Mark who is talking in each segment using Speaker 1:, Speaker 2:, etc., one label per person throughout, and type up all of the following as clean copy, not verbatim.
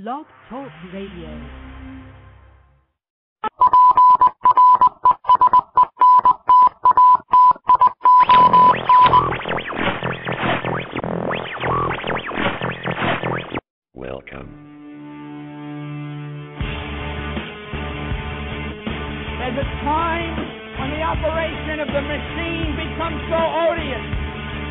Speaker 1: Blog Talk Radio.
Speaker 2: Welcome.
Speaker 3: There's a time when the operation of the machine becomes so odious,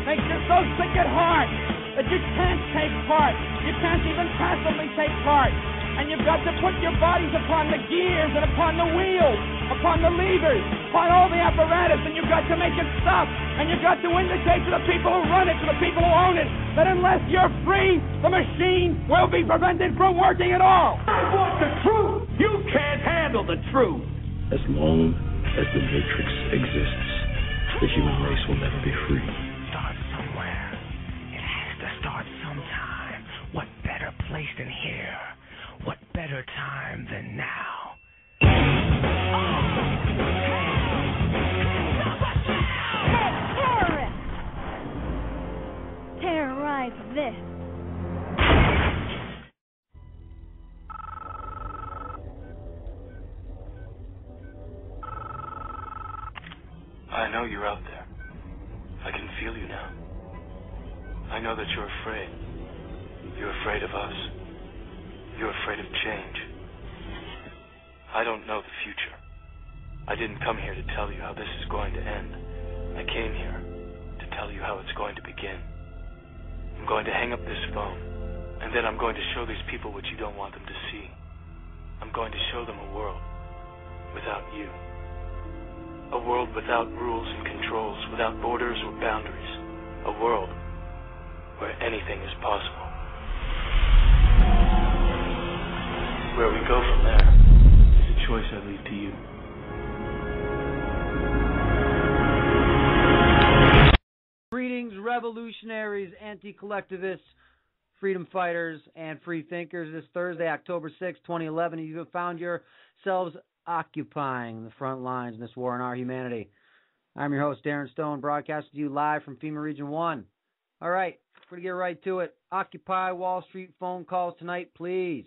Speaker 3: makes you so sick at heart that you can't take part. You can't even passively take part. And you've got to put your bodies upon the gears and upon the wheels, upon the levers, upon all the apparatus, and you've got to make it stop. And you've got to indicate to the people who run it, to the people who own it, that unless you're free, the machine will be prevented from working at all. I want the truth. You can't handle the truth.
Speaker 2: As long as the Matrix exists, the human race will never be free.
Speaker 4: Start somewhere. It has to start sometime. What better place than here? What better time than now?
Speaker 5: Terrorists! Terrorize this.
Speaker 6: I know you're out there. I can feel you now. I know that you're afraid. You're afraid of us. You're afraid of change. I don't know the future. I didn't come here to tell you how this is going to end. I came here to tell you how it's going to begin. I'm going to hang up this phone, and then I'm going to show these people what you don't want them to see. I'm going to show them a world without you. A world without rules and controls, without borders or boundaries. A world where anything is possible. Where we go from there is a choice I leave to you.
Speaker 7: Greetings, revolutionaries, anti-collectivists, freedom fighters, and free thinkers. This Thursday, October 6, 2011, you have found yourselves occupying the front lines in this war on our humanity. I'm your host, Darren Stone, broadcasting to you live from FEMA Region 1. All right, we're going to get right to it. Occupy Wall Street phone calls tonight, please.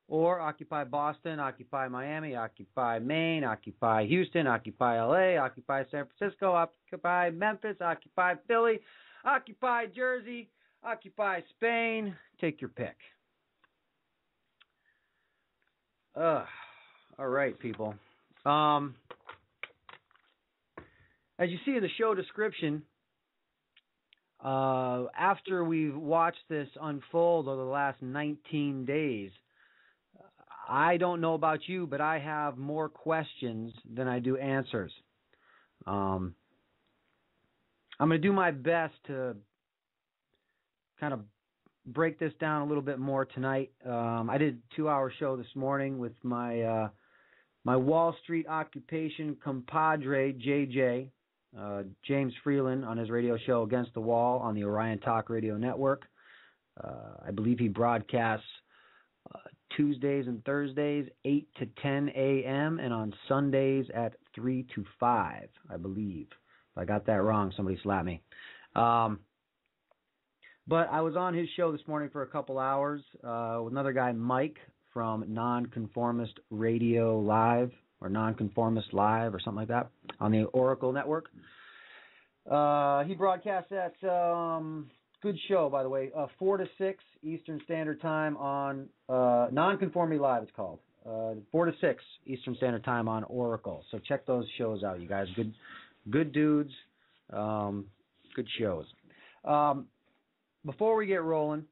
Speaker 7: Or Occupy Boston, Occupy Miami, Occupy Maine, Occupy Houston, Occupy LA, Occupy San Francisco, Occupy Memphis, Occupy Philly, Occupy Jersey, Occupy Spain. Take your pick. All right, people. As you see in the show description, after we've watched this unfold over the last 19 days, I don't know about you, but I have more questions than I do answers. I'm going to do my best to kind of break this down a little bit more tonight. I did a 2-hour show this morning with my my Wall Street occupation compadre, JJ, James Freeland, on his radio show Against the Wall on the Orion Talk Radio Network. I believe he broadcasts Tuesdays and Thursdays, 8 to 10 a.m., and on Sundays at 3 to 5, I believe. If I got that wrong, somebody slap me. But I was on his show this morning for a couple hours with another guy, Mike, from Nonconformist Radio Live, or Nonconformist Live, or something like that, on the Oracle Network. He broadcasts at, good show, by the way, 4 to 6 Eastern Standard Time on Nonconformity Live, it's called. 4 to 6 Eastern Standard Time on Oracle. So check those shows out, you guys. Good dudes, good shows. Before we get rolling,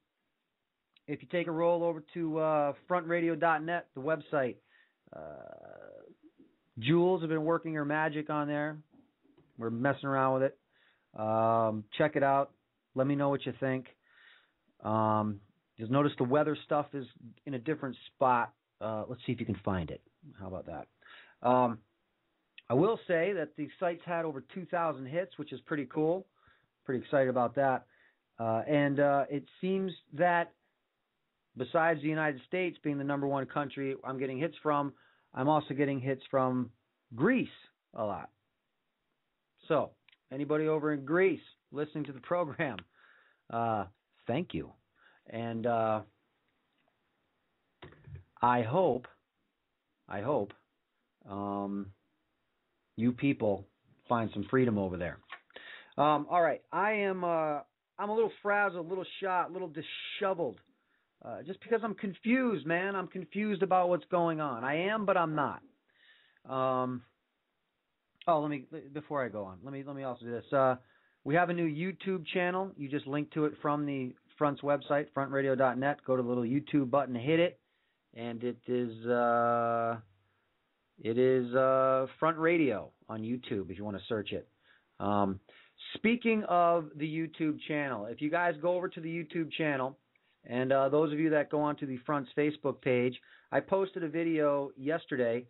Speaker 7: if you take a roll over to frontradio.net, the website, Jules have been working her magic on there. We're messing around with it. Check it out. Let me know what you think. Just notice the weather stuff is in a different spot. Let's see if you can find it. How about that? I will say that the site's had over 2,000 hits, which is pretty cool. Pretty excited about that. And it seems that besides the United States being the number one country I'm getting hits from, I'm also getting hits from Greece a lot. So, anybody over in Greece listening to the program, thank you. And I hope you people find some freedom over there. All right, I'm a little frazzled, a little shot, a little disheveled, just because I'm confused, man. I'm confused about what's going on. I am, but I'm not. Before I go on, let me also do this. We have a new YouTube channel. You just link to it from the Front's website, frontradio.net. Go to the little YouTube button, hit it, and it is Front Radio on YouTube if you want to search it. Speaking of the YouTube channel, if you guys go over to the YouTube channel, and those of you that go onto the Front's Facebook page, I posted a video yesterday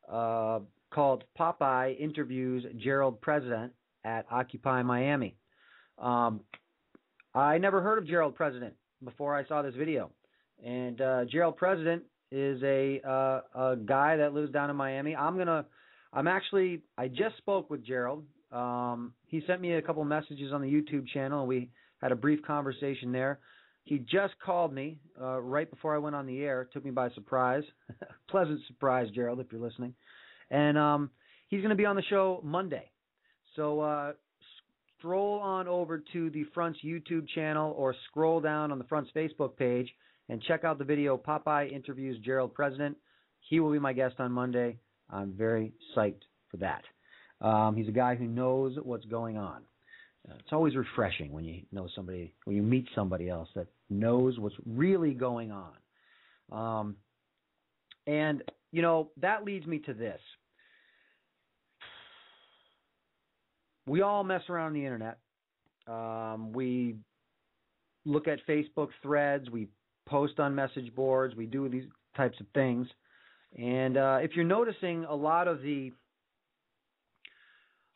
Speaker 7: called Popeye Interviews Gerald President at Occupy Miami. I never heard of Gerald President before I saw this video. And Gerald President is a guy that lives down in Miami. I just spoke with Gerald. He sent me a couple messages on the YouTube channel, and we had a brief conversation there. He just called me right before I went on the air. It took me by surprise. Pleasant surprise, Gerald, if you're listening. And he's going to be on the show Monday. So stroll on over to the Front's YouTube channel or scroll down on the Front's Facebook page and check out the video, Popeye Interviews Gerald President. He will be my guest on Monday. I'm very psyched for that. He's a guy who knows what's going on. It's always refreshing when you know somebody, when you meet somebody else that knows what's really going on. And, you know, that leads me to this. We all mess around on the internet. We look at Facebook threads. We post on message boards. We do these types of things. And if you're noticing a lot of the,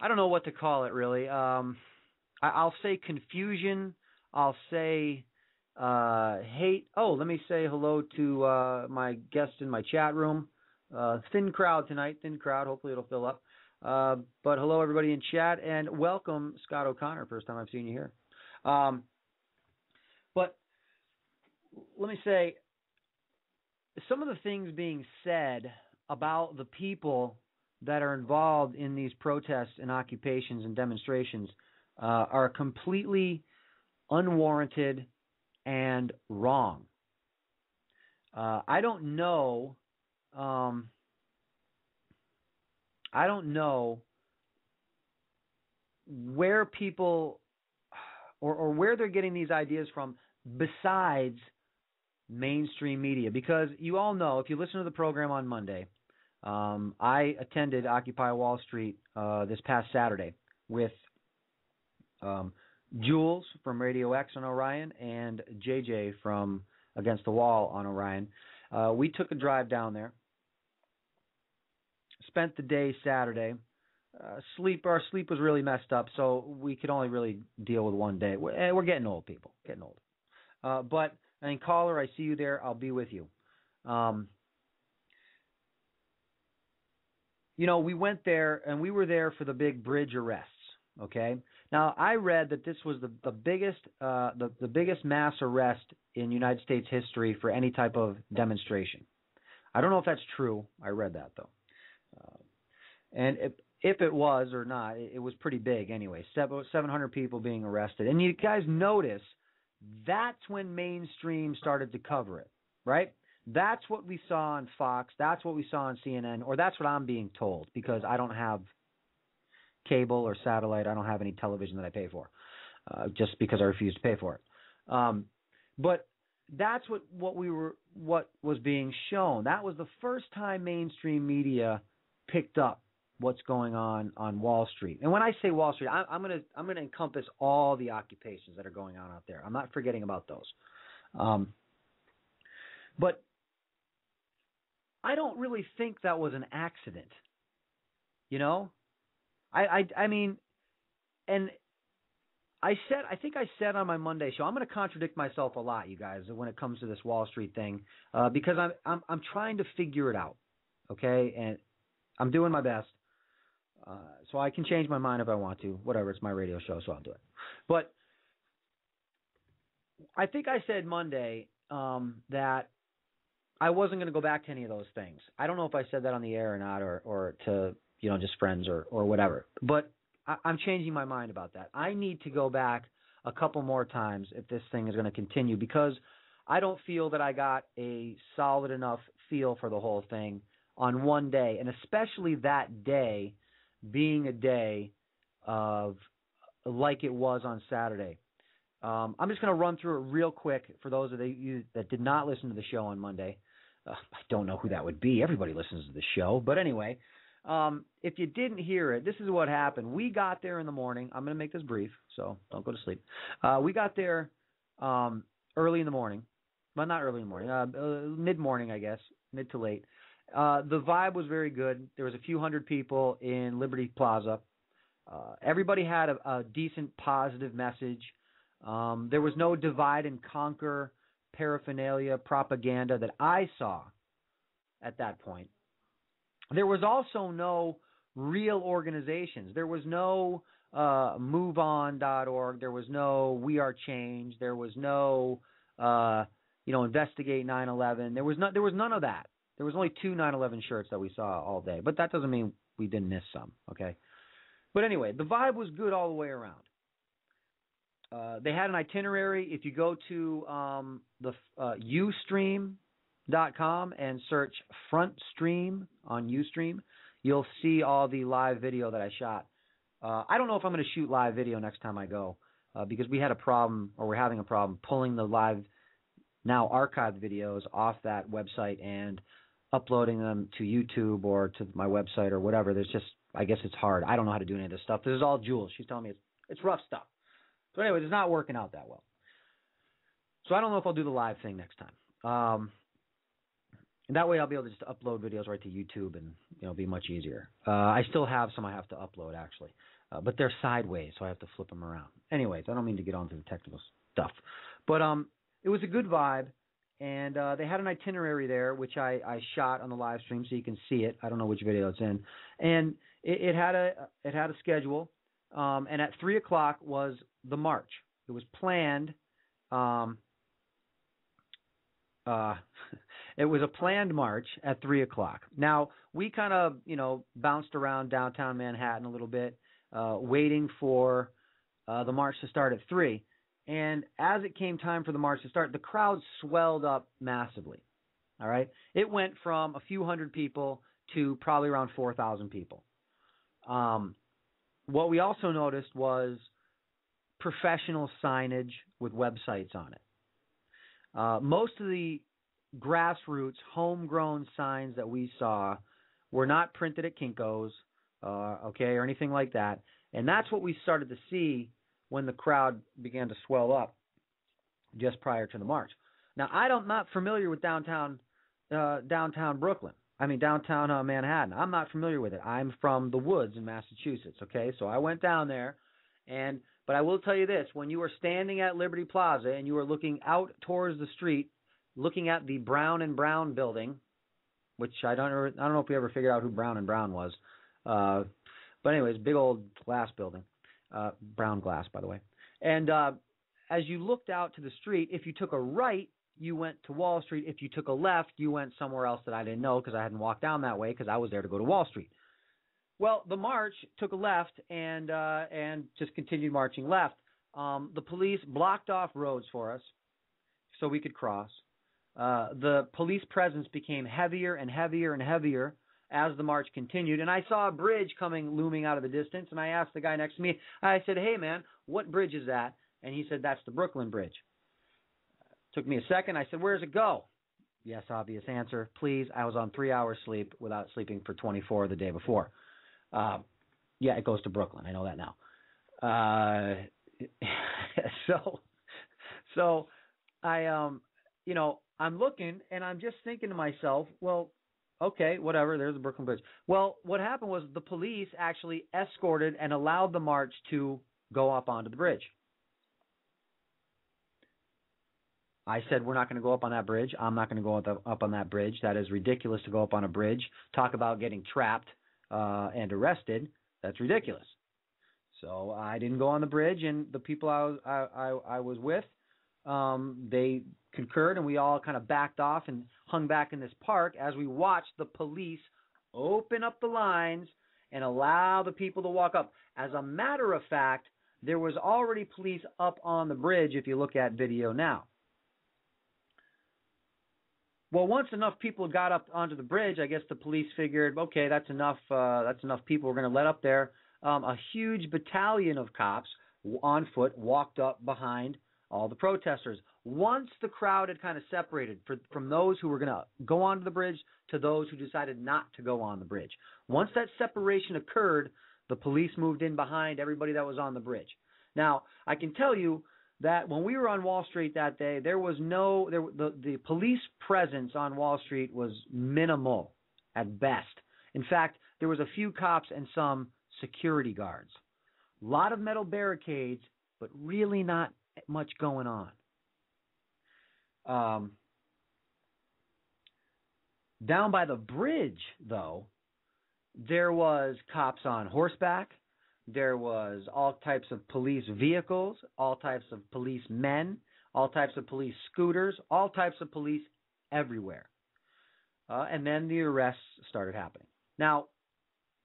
Speaker 7: I don't know what to call it really. I'll say confusion. I'll say hate. Oh, let me say hello to my guest in my chat room. Thin crowd tonight. Thin crowd. Hopefully it'll fill up. But hello everybody in chat, and welcome Scott O'Connor. First time I've seen you here. But let me say, some of the things being said about the people that are involved in these protests and occupations and demonstrations are completely unwarranted and wrong. I don't know where people or where they're getting these ideas from besides mainstream media, because you all know, if you listen to the program on Monday, I attended Occupy Wall Street this past Saturday with Jules from Radio X on Orion and JJ from Against the Wall on Orion. We took a drive down there, spent the day Saturday. Our sleep was really messed up, so we could only really deal with one day. We're getting old, people, getting old. But I mean, caller, I see you there. I'll be with you. You know, we went there, and we were there for the big bridge arrests. Okay. Now, I read that this was the biggest mass arrest in United States history for any type of demonstration. I don't know if that's true. I read that though, and if it was or not, it was pretty big anyway. 700 people being arrested, and you guys notice that's when mainstream started to cover it, right? That's what we saw on Fox. That's what we saw on CNN, or that's what I'm being told, because I don't have cable or satellite. I don't have any television that I pay for, just because I refuse to pay for it. But that's what was being shown. That was the first time mainstream media picked up what's going on Wall Street. And when I say Wall Street, I'm gonna encompass all the occupations that are going on out there. I'm not forgetting about those. But I don't really think that was an accident. You know? I mean, and I think I said on my Monday show, I'm going to contradict myself a lot, you guys, when it comes to this Wall Street thing, because I'm trying to figure it out, okay? And I'm doing my best, so I can change my mind if I want to. Whatever, it's my radio show, so I'll do it. But I think I said Monday that I wasn't going to go back to any of those things. I don't know if I said that on the air or not, or to, just friends or whatever. But I'm changing my mind about that. I need to go back a couple more times if this thing is going to continue, because I don't feel that I got a solid enough feel for the whole thing on one day, and especially that day being a day of like it was on Saturday. I'm just going to run through it real quick for those of you that did not listen to the show on Monday. I don't know who that would be. Everybody listens to the show. But anyway, if you didn't hear it, this is what happened. We got there in the morning. I'm going to make this brief, so don't go to sleep. We got there early in the morning. Well, not early in the morning. Mid-morning, I guess. Mid to late. The vibe was very good. There was a few hundred people in Liberty Plaza. Everybody had a decent, positive message. There was no divide and conquer paraphernalia propaganda that I saw at that point. There was also no real organizations. There was no MoveOn.org. There was no We Are Change. There was no Investigate 9/11. There was none of that. There was only 2 9/11 shirts that we saw all day, but that doesn't mean we didn't miss some. Okay, but anyway, the vibe was good all the way around. They had an itinerary. If you go to the Ustream.com and search Front Stream on Ustream, you'll see all the live video that I shot. I don't know if I'm going to shoot live video next time I go because we had a problem, or we're having a problem, pulling the live, now archived videos off that website and uploading them to YouTube or to my website or whatever. I guess it's hard. I don't know how to do any of this stuff. This is all Jules. She's telling me it's rough stuff. So anyways, it's not working out that well. So I don't know if I'll do the live thing next time. And that way I'll be able to just upload videos right to YouTube and it'll be much easier. I still have some I have to upload actually, but they're sideways, so I have to flip them around. Anyways, I don't mean to get onto the technical stuff, but it was a good vibe, and they had an itinerary there which I shot on the live stream so you can see it. I don't know which video it's in, and it had a schedule. And at 3:00 was the march. It was planned. It was a planned march at 3:00. Now we kind of, bounced around downtown Manhattan a little bit, waiting for the march to start at 3. And as it came time for the march to start, the crowd swelled up massively. All right, it went from a few hundred people to probably around 4,000 people. What we also noticed was professional signage with websites on it. Most of the grassroots, homegrown signs that we saw were not printed at Kinko's, or anything like that. And that's what we started to see when the crowd began to swell up just prior to the march. Now, I'm not familiar with downtown Brooklyn. Downtown Manhattan. I'm not familiar with it. I'm from the woods in Massachusetts, okay? So I went down there, but I will tell you this. When you were standing at Liberty Plaza and you were looking out towards the street, looking at the Brown and Brown building, which I don't know if we ever figured out who Brown and Brown was. But anyways, big old glass building. Brown glass, by the way. And as you looked out to the street, if you took a right, you went to Wall Street. If you took a left, you went somewhere else that I didn't know because I hadn't walked down that way because I was there to go to Wall Street. Well, the march took a left and just continued marching left. The police blocked off roads for us so we could cross. The police presence became heavier and heavier and heavier as the march continued. And I saw a bridge looming out of the distance, and I asked the guy next to me, I said, "Hey, man, what bridge is that?" And he said, "That's the Brooklyn Bridge." Took me a second. I said, "Where does it go?" Yes, obvious answer. Please. I was on 3 hours sleep without sleeping for 24 the day before. Yeah, it goes to Brooklyn. I know that now. So I, I'm looking and I'm just thinking to myself, well, okay, whatever. There's the Brooklyn Bridge. Well, what happened was the police actually escorted and allowed the march to go up onto the bridge. I said, we're not going to go up on that bridge. I'm not going to go up on that bridge. That is ridiculous to go up on a bridge. Talk about getting trapped and arrested. That's ridiculous. So I didn't go on the bridge, and the people I was with they concurred, and we all kind of backed off and hung back in this park as we watched the police open up the lines and allow the people to walk up. As a matter of fact, there was already police up on the bridge if you look at video now. Well, once enough people got up onto the bridge, I guess the police figured, okay, that's enough people we're going to let up there. A huge battalion of cops on foot walked up behind all the protesters. Once the crowd had kind of separated from those who were going to go onto the bridge to those who decided not to go on the bridge. Once that separation occurred, the police moved in behind everybody that was on the bridge. Now, I can tell you that when we were on Wall Street that day, the police presence on Wall Street was minimal at best. In fact, there was a few cops and some security guards. A lot of metal barricades, but really not much going on. Down by the bridge, though, there was cops on horseback. There was all types of police vehicles, all types of police men, all types of police scooters, all types of police everywhere. And then the arrests started happening. Now,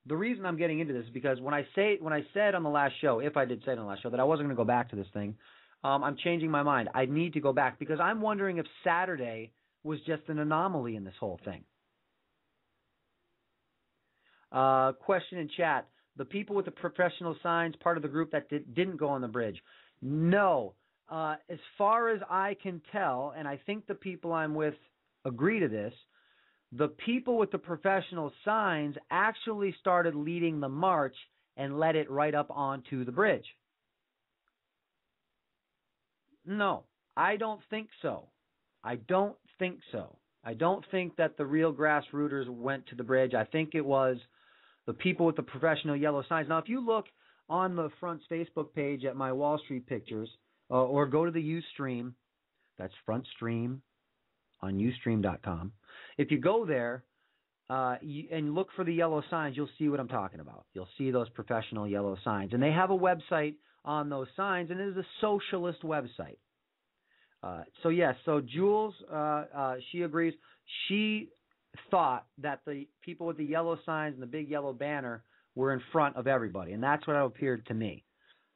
Speaker 7: the reason I'm getting into this is because when I said on the last show, if I did say it on the last show, that I wasn't going to go back to this thing, I'm changing my mind. I need to go back because I'm wondering if Saturday was just an anomaly in this whole thing. Question in chat. The people with the professional signs, part of the group that didn't go on the bridge. No. As far as I can tell, and I think the people I'm with agree to this, the people with the professional signs actually started leading the march and led it right up onto the bridge. No, I don't think so. I don't think that the real grassrooters went to the bridge. I think it was the people with the professional yellow signs. Now, if you look on the Front's Facebook page at my Wall Street pictures, or go to the Ustream, that's Front Stream on Ustream.com. If you go there and look for the yellow signs, you'll see what I'm talking about. You'll see those professional yellow signs. And they have a website on those signs, and it is a socialist website. So Jules, she agrees. She thought that the people with the yellow signs and the big yellow banner were in front of everybody, and that's what it appeared to me.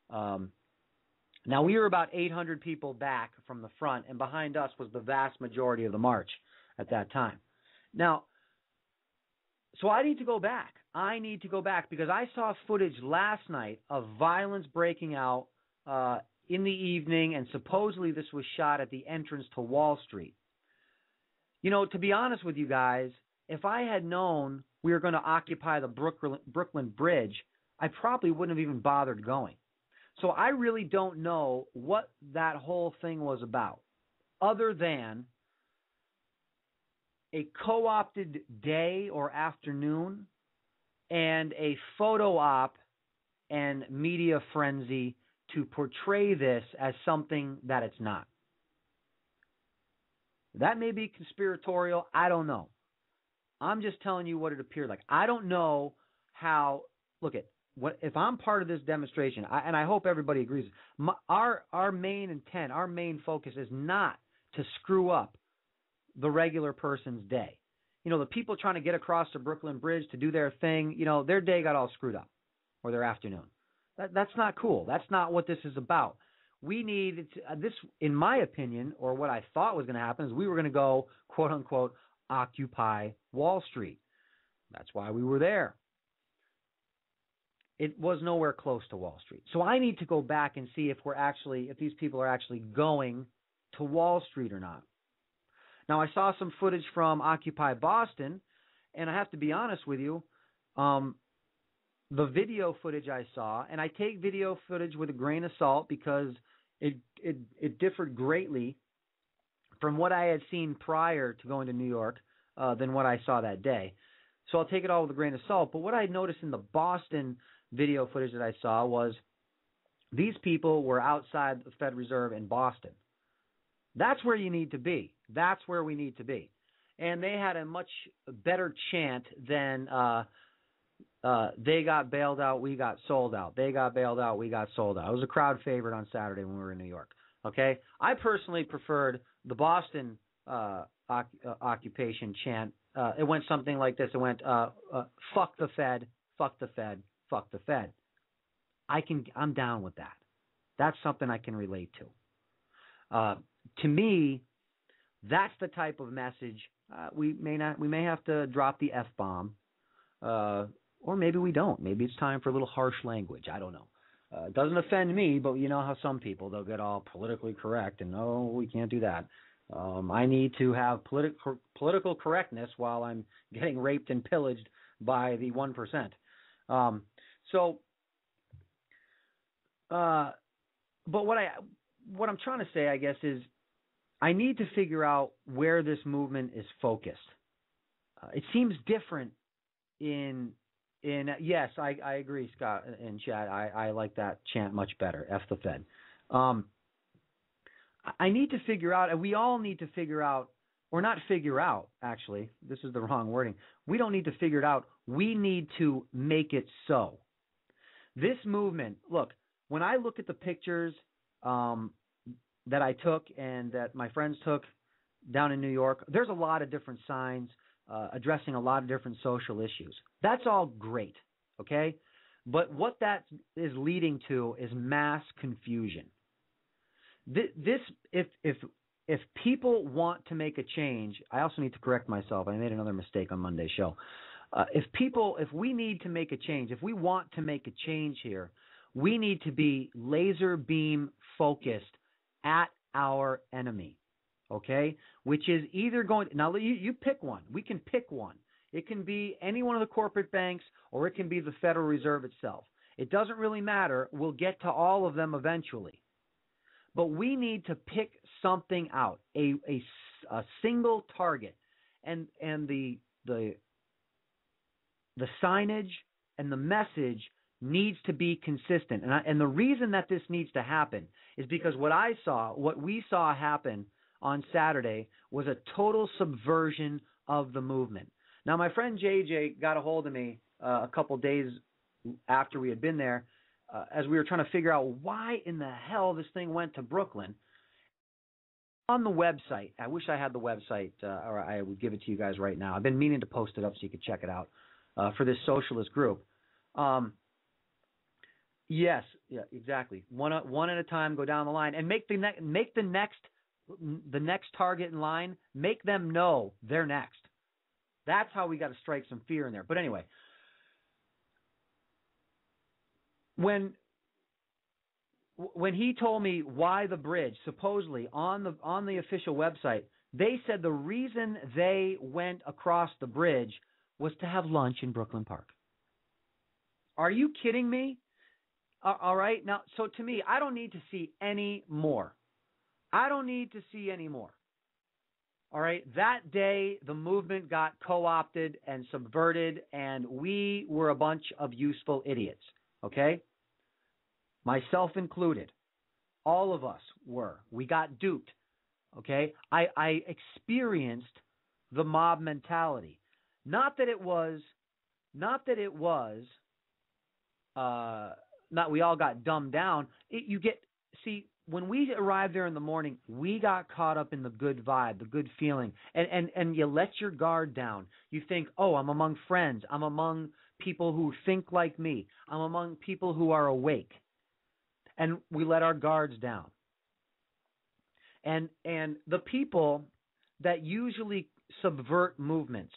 Speaker 7: Now, we were about 800 people back from the front, and behind us was the vast majority of the march at that time. Now, so I need to go back. Because I saw footage last night of violence breaking out in the evening, and supposedly this was shot at the entrance to Wall Street. You know, to be honest with you guys, if I had known we were going to occupy the Brooklyn Bridge, I probably wouldn't have even bothered going. So I really don't know what that whole thing was about, other than a co-opted day or afternoon and a photo op and media frenzy to portray this as something that it's not. That may be conspiratorial. I don't know. I'm just telling you what it appeared like. I don't know how. Look at what if I'm part of this demonstration, and I hope everybody agrees. Our main intent, our main focus is not to screw up the regular person's day. You know, the people trying to get across the Brooklyn Bridge to do their thing, you know, their day got all screwed up, or their afternoon. That's not cool. That's not what this is about. We need this, in my opinion, or what I thought was going to happen, is we were going to go, quote unquote, occupy Wall Street. That's why we were there. It was nowhere close to Wall Street. So I need to go back and see if these people are actually going to Wall Street or not. Now, I saw some footage from Occupy Boston, and I have to be honest with you, the video footage I saw, and I take video footage with a grain of salt because it differed greatly from what I had seen prior to going to New York than what I saw that day. So I'll take it all with a grain of salt. But what I noticed in the Boston video footage that I saw was these people were outside the Fed Reserve in Boston. That's where you need to be. That's where we need to be. And they had a much better chant than they got bailed out, we got sold out. They got bailed out, we got sold out. It was a crowd favorite on Saturday when we were in New York. Okay, I personally preferred the Boston occupation chant. It went something like this. It went, "Fuck the Fed, fuck the Fed, fuck the Fed." I'm down with that. That's something I can relate to. To me, that's the type of message. We may have to drop the F-bomb, or maybe we don't. Maybe it's time for a little harsh language. I don't know. It doesn't offend me, but you know how some people, they'll get all politically correct, and no, we can't do that. I need to have political correctness while I'm getting raped and pillaged by the 1%. But what I'm trying to say, I guess, is I need to figure out where this movement is focused. It seems different yes, I agree, Scott and Chad. I like that chant much better. F the Fed. I need to figure out, and we all need to figure out, or not figure out, actually, this is the wrong wording. We don't need to figure it out. We need to make it so. This movement, look, when I look at the pictures that I took and that my friends took down in New York, there's a lot of different signs addressing a lot of different social issues. That's all great, okay? But what that is leading to is mass confusion. If people want to make a change, I also need to correct myself. I made another mistake on Monday's show. If we need to make a change, if we want to make a change here, we need to be laser beam focused at our enemy, okay? Which is either going, now you pick one. We can pick one. It can be any one of the corporate banks, or it can be the Federal Reserve itself. It doesn't really matter. We'll get to all of them eventually. But we need to pick something out, a single target, and the signage and the message needs to be consistent. And the reason that this needs to happen is because what we saw happen on Saturday was a total subversion of the movement. Now, my friend JJ got a hold of me a couple days after we had been there, as we were trying to figure out why in the hell this thing went to Brooklyn. On the website, I wish I had the website, or I would give it to you guys right now. I've been meaning to post it up so you could check it out for this socialist group. Yes, yeah, exactly. One at a time, go down the line, and make the next target in line. Make them know they're next. That's how we got to strike some fear in there. But anyway. When he told me why the bridge, supposedly on the official website, they said the reason they went across the bridge was to have lunch in Brooklyn Park. Are you kidding me? All right. Now, so to me, I don't need to see any more. All right. That day, the movement got co-opted and subverted, and we were a bunch of useful idiots. Okay? Myself included. All of us were. We got duped. Okay? I experienced the mob mentality. Not that we all got dumbed down. When we arrived there in the morning, we got caught up in the good vibe, the good feeling, and you let your guard down. You think, oh, I'm among friends. I'm among people who think like me. I'm among people who are awake. And we let our guards down. And the people that usually subvert movements,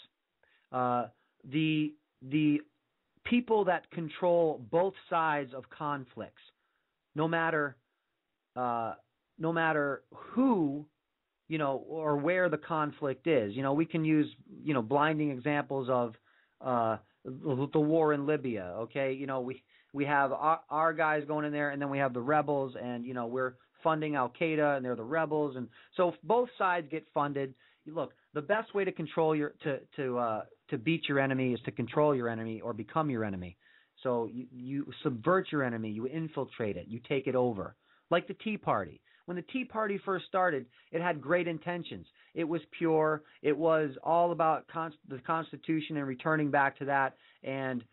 Speaker 7: the people that control both sides of conflicts, no matter who, or where the conflict is. We can use, blinding examples of the war in Libya. Okay, we have our guys going in there, and then we have the rebels, and we're funding Al Qaeda, and they're the rebels, and so both sides get funded. Look, the best way to control to beat your enemy is to control your enemy or become your enemy. So you subvert your enemy, you infiltrate it, you take it over. Like the Tea Party. When the Tea Party first started, it had great intentions. It was pure. It was all about the Constitution and returning back to that. And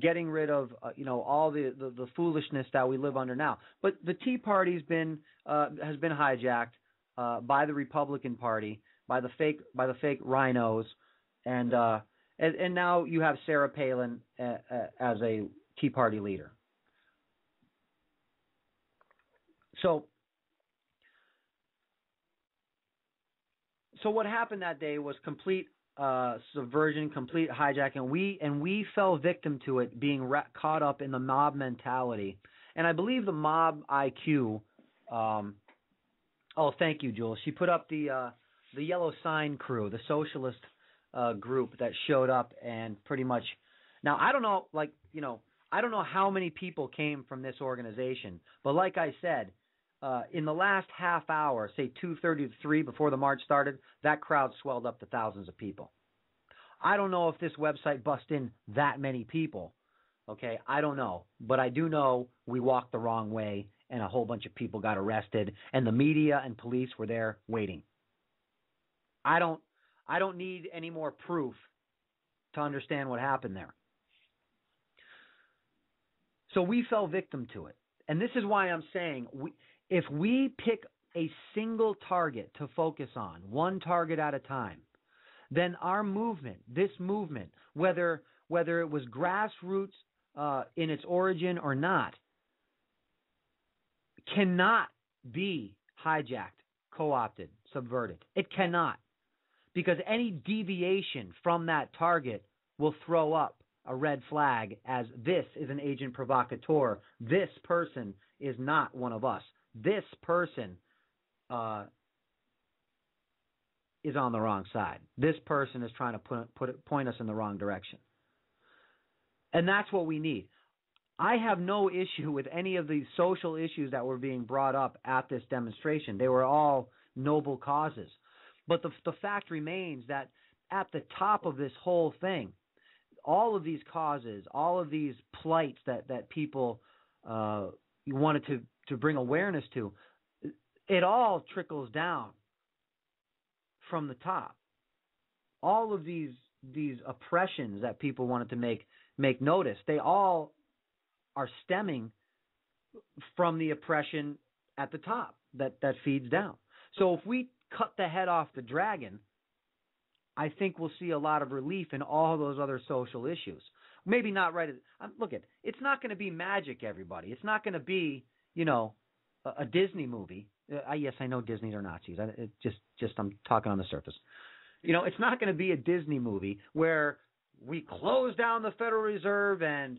Speaker 7: getting rid of all the foolishness that we live under now. But the Tea Party's has been hijacked by the Republican Party, by the fake rhinos, and now you have Sarah Palin as a Tea Party leader. So what happened that day was complete subversion, complete hijacking. And we fell victim to it, being caught up in the mob mentality. And I believe the mob IQ. Thank you, Jules. She put up the Yellow Sign crew, the socialist group that showed up and pretty much. Now I don't know, I don't know how many people came from this organization, but like I said, in the last half hour, say 2:30 to 3 before the march started, that crowd swelled up to thousands of people. I don't know if this website bust in that many people. Okay, I don't know, but I do know we walked the wrong way and a whole bunch of people got arrested and the media and police were there waiting. I don't need any more proof to understand what happened there. So we fell victim to it. And this is why I'm saying if we pick a single target to focus on, one target at a time, then our movement, this movement, whether it was grassroots in its origin or not, cannot be hijacked, co-opted, subverted. It cannot. Because any deviation from that target will throw up a red flag as this is an agent provocateur. This person is not one of us. This person is on the wrong side. This person is trying to point us in the wrong direction. And that's what we need. I have no issue with any of these social issues that were being brought up at this demonstration. They were all noble causes. But the fact remains that at the top of this whole thing, all of these causes, all of these plights that people wanted to bring awareness to, it all trickles down from the top. All of these oppressions that people wanted to make notice, they all are stemming from the oppression at the top that feeds down. So if we cut the head off the dragon, I think we'll see a lot of relief in all those other social issues. Maybe not right. Look, it's not going to be magic, everybody. It's not going to be, a Disney movie. Yes, I know Disney's are Nazis. I'm talking on the surface. It's not going to be a Disney movie where we close down the Federal Reserve and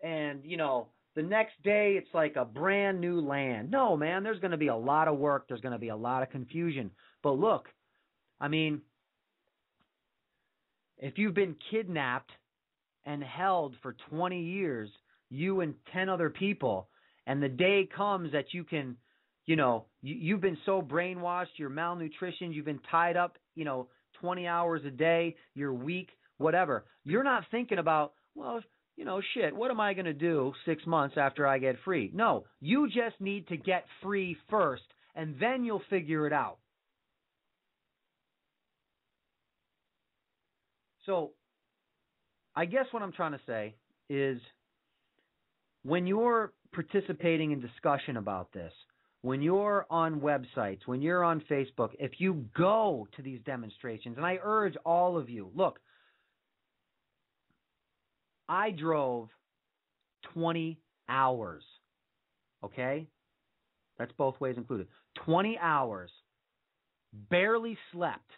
Speaker 7: the next day it's like a brand new land. No, man, there's going to be a lot of work. There's going to be a lot of confusion. But look, if you've been kidnapped and held for 20 years, you and 10 other people, and the day comes that you can, you've been so brainwashed, you're malnutritioned, you've been tied up, 20 hours a day, you're weak, whatever. You're not thinking about, well, shit, what am I going to do 6 months after I get free? No, you just need to get free first, and then you'll figure it out. So I guess what I'm trying to say is when you're participating in discussion about this, when you're on websites, when you're on Facebook, if you go to these demonstrations, and I urge all of you, look, I drove 20 hours, okay? That's both ways included. 20 hours, barely slept,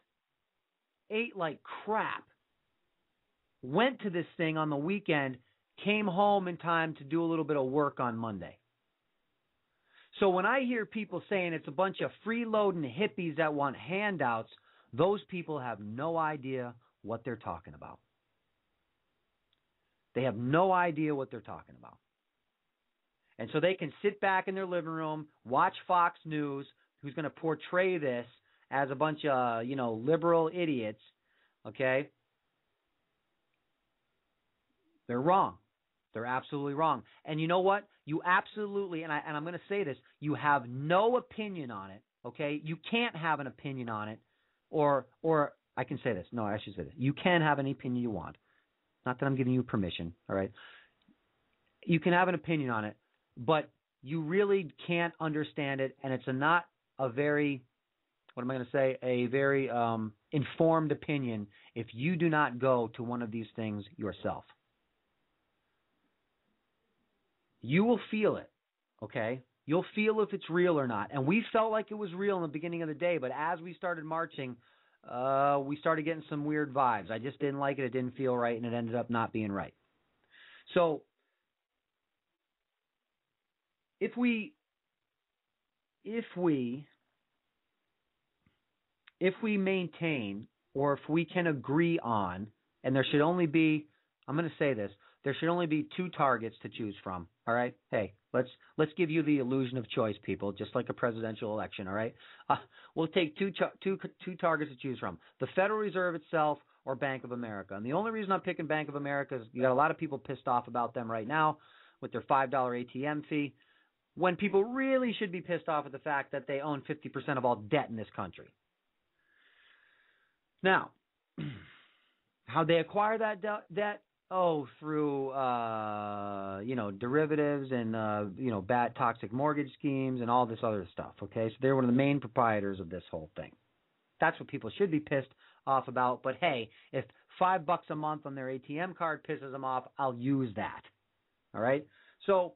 Speaker 7: ate like crap, went to this thing on the weekend, came home in time to do a little bit of work on Monday. So when I hear people saying it's a bunch of freeloading hippies that want handouts, those people have no idea what they're talking about. They have no idea what they're talking about. And so they can sit back in their living room, watch Fox News, who's going to portray this as a bunch of, liberal idiots, okay? They're wrong. They're absolutely wrong. And you know what? You absolutely, and I'm going to say this, you have no opinion on it, okay? You can't have an opinion on it, or I can say this. No, I should say this. You can have any opinion you want. Not that I'm giving you permission, all right? you can have an opinion on it, but you really can't understand it, and it's not a very, what am I going to say, a very informed opinion if you do not go to one of these things yourself. You will feel it, okay? You'll feel if it's real or not. And we felt like it was real in the beginning of the day, but as we started marching, we started getting some weird vibes. I just didn't like it. It didn't feel right, and it ended up not being right. So if we maintain, or if we can agree on, and there should only be, I'm going to say this, there should only be 2 targets to choose from. All right? Hey, let's give you the illusion of choice, people, just like a presidential election. All right? We'll take two targets to choose from: the Federal Reserve itself or Bank of America. And the only reason I'm picking Bank of America is you got a lot of people pissed off about them right now with their $5 ATM fee, when people really should be pissed off at the fact that they own 50% of all debt in this country. Now, how'd they acquire that debt? Oh, through, derivatives and, bad toxic mortgage schemes and all this other stuff, okay? So they're one of the main proprietors of this whole thing. That's what people should be pissed off about. But, hey, if $5 a month on their ATM card pisses them off, I'll use that, all right? So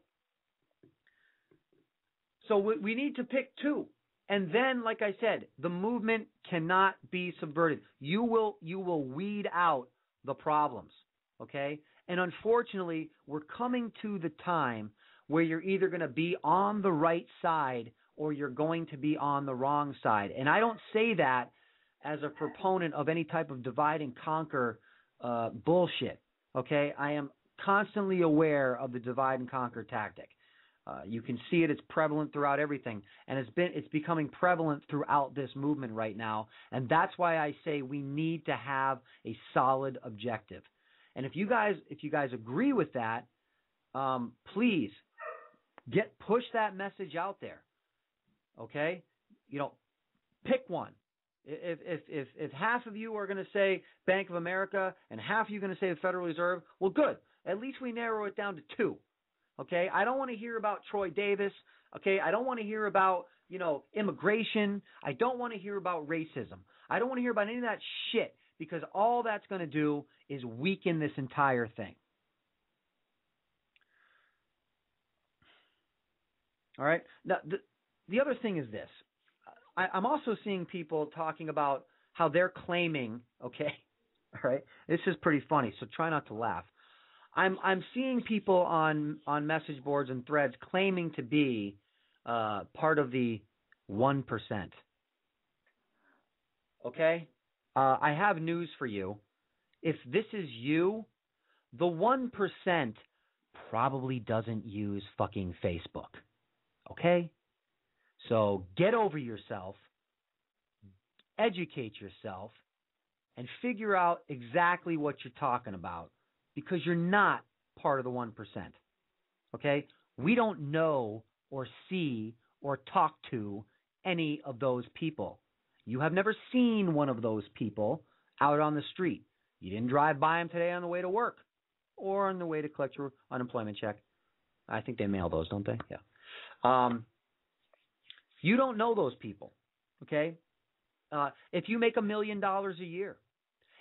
Speaker 7: we need to pick 2. And then, like I said, the movement cannot be subverted. You will weed out the problems. Okay? And unfortunately, we're coming to the time where you're either going to be on the right side or you're going to be on the wrong side. And I don't say that as a proponent of any type of divide and conquer bullshit. Okay? I am constantly aware of the divide and conquer tactic. You can see it. It's prevalent throughout everything. And it's becoming prevalent throughout this movement right now. And that's why I say we need to have a solid objective. And if you guys agree with that, please push that message out there. Okay, pick one. If half of you are going to say Bank of America and half of you are going to say the Federal Reserve, well, good. At least we narrow it down to 2. Okay, I don't want to hear about Troy Davis. Okay, I don't want to hear about immigration. I don't want to hear about racism. I don't want to hear about any of that shit, because all that's going to do is weaken this entire thing. All right? Now, the other thing is this. I'm also seeing people talking about how they're claiming, okay, all right? This is pretty funny, so try not to laugh. I'm seeing people on message boards and threads claiming to be part of the 1%. Okay? I have news for you. If this is you, the 1% probably doesn't use fucking Facebook. Okay? So get over yourself, educate yourself, and figure out exactly what you're talking about, because you're not part of the 1%. Okay? We don't know or see or talk to any of those people. You have never seen one of those people out on the street. You didn't drive by them today on the way to work or on the way to collect your unemployment check. I think they mail those, don't they? Yeah. You don't know those people, okay? If you make $1 million a year,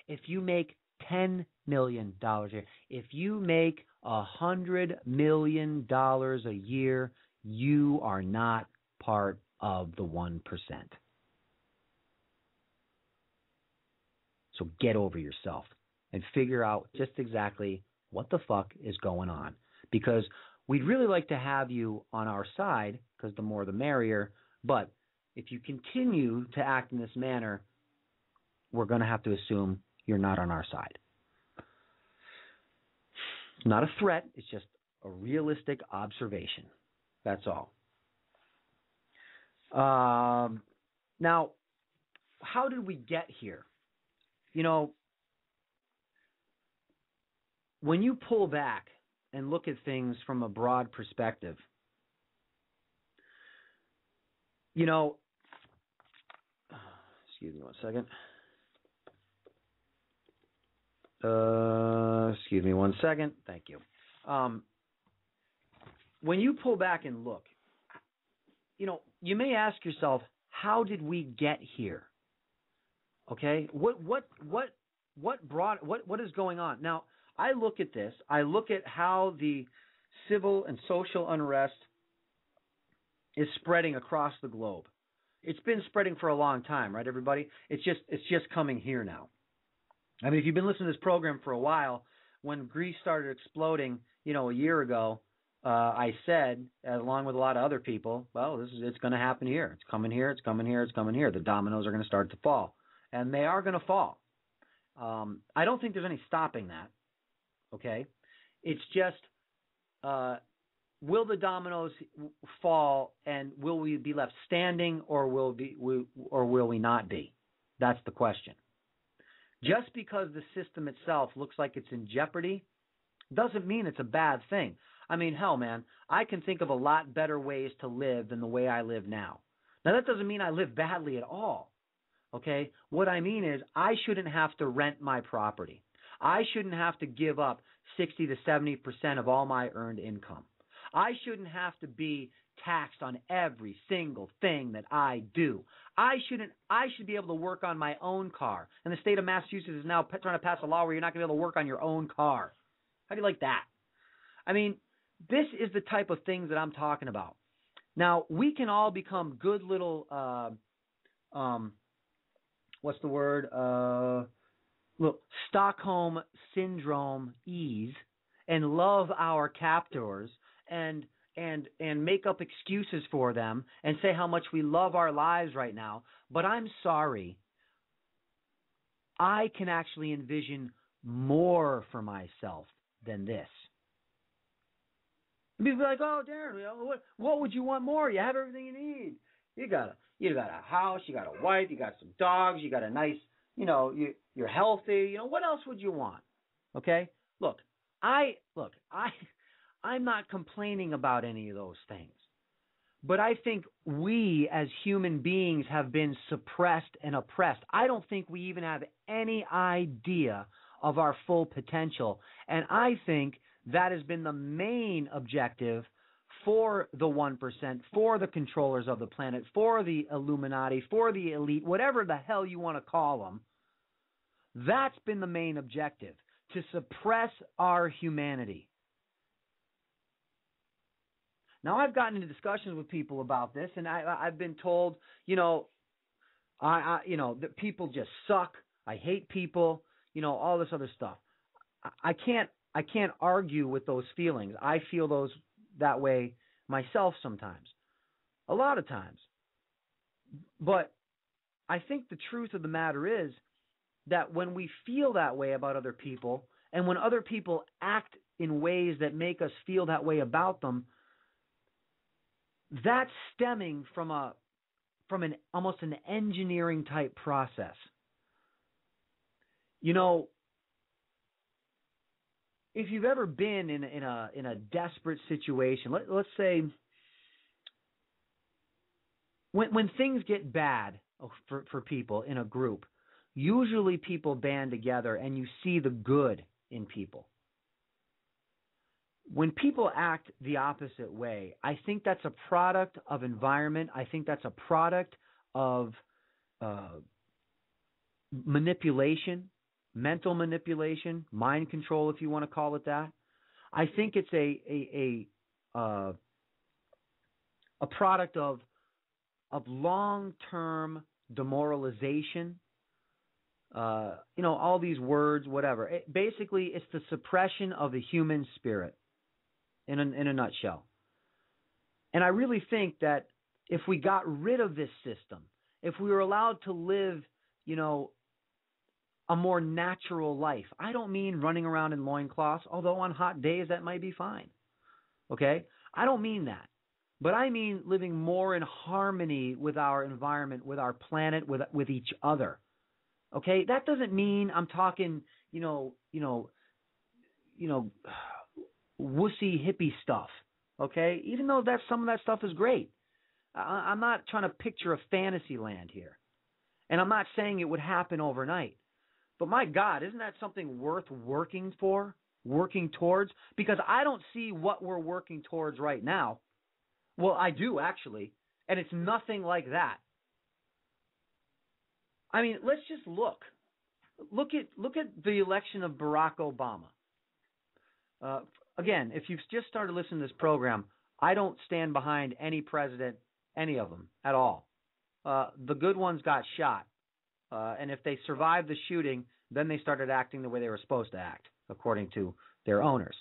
Speaker 7: if you make $10 million a year, if you make $100 million a year, you are not part of the 1%. So get over yourself and figure out just exactly what the fuck is going on. Because we'd really like to have you on our side, because the more the merrier. But if you continue to act in this manner, we're going to have to assume you're not on our side. It's not a threat. It's just a realistic observation. That's all. Now, how did we get here? When you pull back and look at things from a broad perspective, excuse me one second. Excuse me one second. Thank you. when you pull back and look, you may ask yourself, how did we get here? Okay, what is going on? Now, I look at this. I look at how the civil and social unrest is spreading across the globe. It's been spreading for a long time, right, everybody? It's just coming here now. I mean, if you've been listening to this program for a while, when Greece started exploding, a year ago, I said, along with a lot of other people, well, it's going to happen here. It's coming here. It's coming here. It's coming here. The dominoes are going to start to fall, and they are going to fall. I don't think there's any stopping that. Okay, it's just, will the dominoes fall, and will we be left standing, or will we not be? That's the question. Just because the system itself looks like it's in jeopardy doesn't mean it's a bad thing. I mean, hell, man, I can think of a lot better ways to live than the way I live now. Now, that doesn't mean I live badly at all, okay? What I mean is I shouldn't have to rent my property. I shouldn't have to give up 60 to 70% of all my earned income. I shouldn't have to be taxed on every single thing that I do. I should be able to work on my own car. And the state of Massachusetts is now trying to pass a law where you're not going to be able to work on your own car. How do you like that? I mean, this is the type of things that I'm talking about. Now, we can all become good little, what's the word? Look, Stockholm Syndrome-ease and love our captors and make up excuses for them and say how much we love our lives right now. But I'm sorry, I can actually envision more for myself than this. People be like, oh, Darren, what would you want more? You have everything you need. You got a house, you got a wife, you got some dogs, you got a nice, you're healthy. What else would you want? Okay? I'm not complaining about any of those things. But I think we as human beings have been suppressed and oppressed. I don't think we even have any idea of our full potential. And I think that has been the main objective for the 1%, for the controllers of the planet, for the Illuminati, for the elite, whatever the hell you want to call them. That's been the main objective, to suppress our humanity. Now, I've gotten into discussions with people about this, and I've been told, that people just suck. I hate people, all this other stuff. I can't argue with those feelings. I feel that way myself sometimes, a lot of times. But I think the truth of the matter is that when we feel that way about other people, and when other people act in ways that make us feel that way about them, that's stemming from almost an engineering type process. If you've ever been in a desperate situation, let's say when things get bad for people in a group, usually people band together and you see the good in people. When people act the opposite way, I think that's a product of environment. I think that's a product of manipulation, mental manipulation, mind control, if you want to call it that. I think it's a product of long-term demoralization. All these words, whatever. Basically, it's the suppression of the human spirit. In a nutshell. And I really think that if we got rid of this system, if we were allowed to live, a more natural life, I don't mean running around in loincloths, although on hot days that might be fine. Okay? I don't mean that. But I mean living more in harmony with our environment, with our planet, with each other. Okay? That doesn't mean I'm talking, wussy hippie stuff, okay? Even though some of that stuff is great. I'm not trying to picture a fantasy land here. And I'm not saying it would happen overnight. But my God, isn't that something worth working for? working towards? Because I don't see what we're working towards right now. Well, I do, actually, and it's nothing like that. I mean, let's just look. Look at the election of Barack Obama. Again, if you've just started listening to this program, I don't stand behind any president, any of them at all. The good ones got shot. And if they survived the shooting, then they started acting the way they were supposed to act, according to their owners.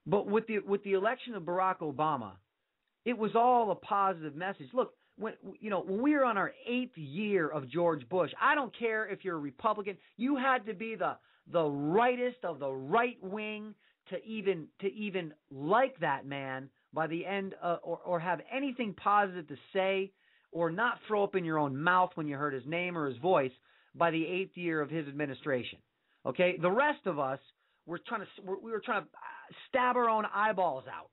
Speaker 7: But with the election of Barack Obama, it was all a positive message. Look, when we were on our 8th year of George Bush, I don't care if you're a Republican, you had to be the rightest of the right wing to even like that man by the end, or have anything positive to say, or not throw up in your own mouth when you heard his name or his voice by the 8th year of his administration. Okay, the rest of us we were trying to stab our own eyeballs out.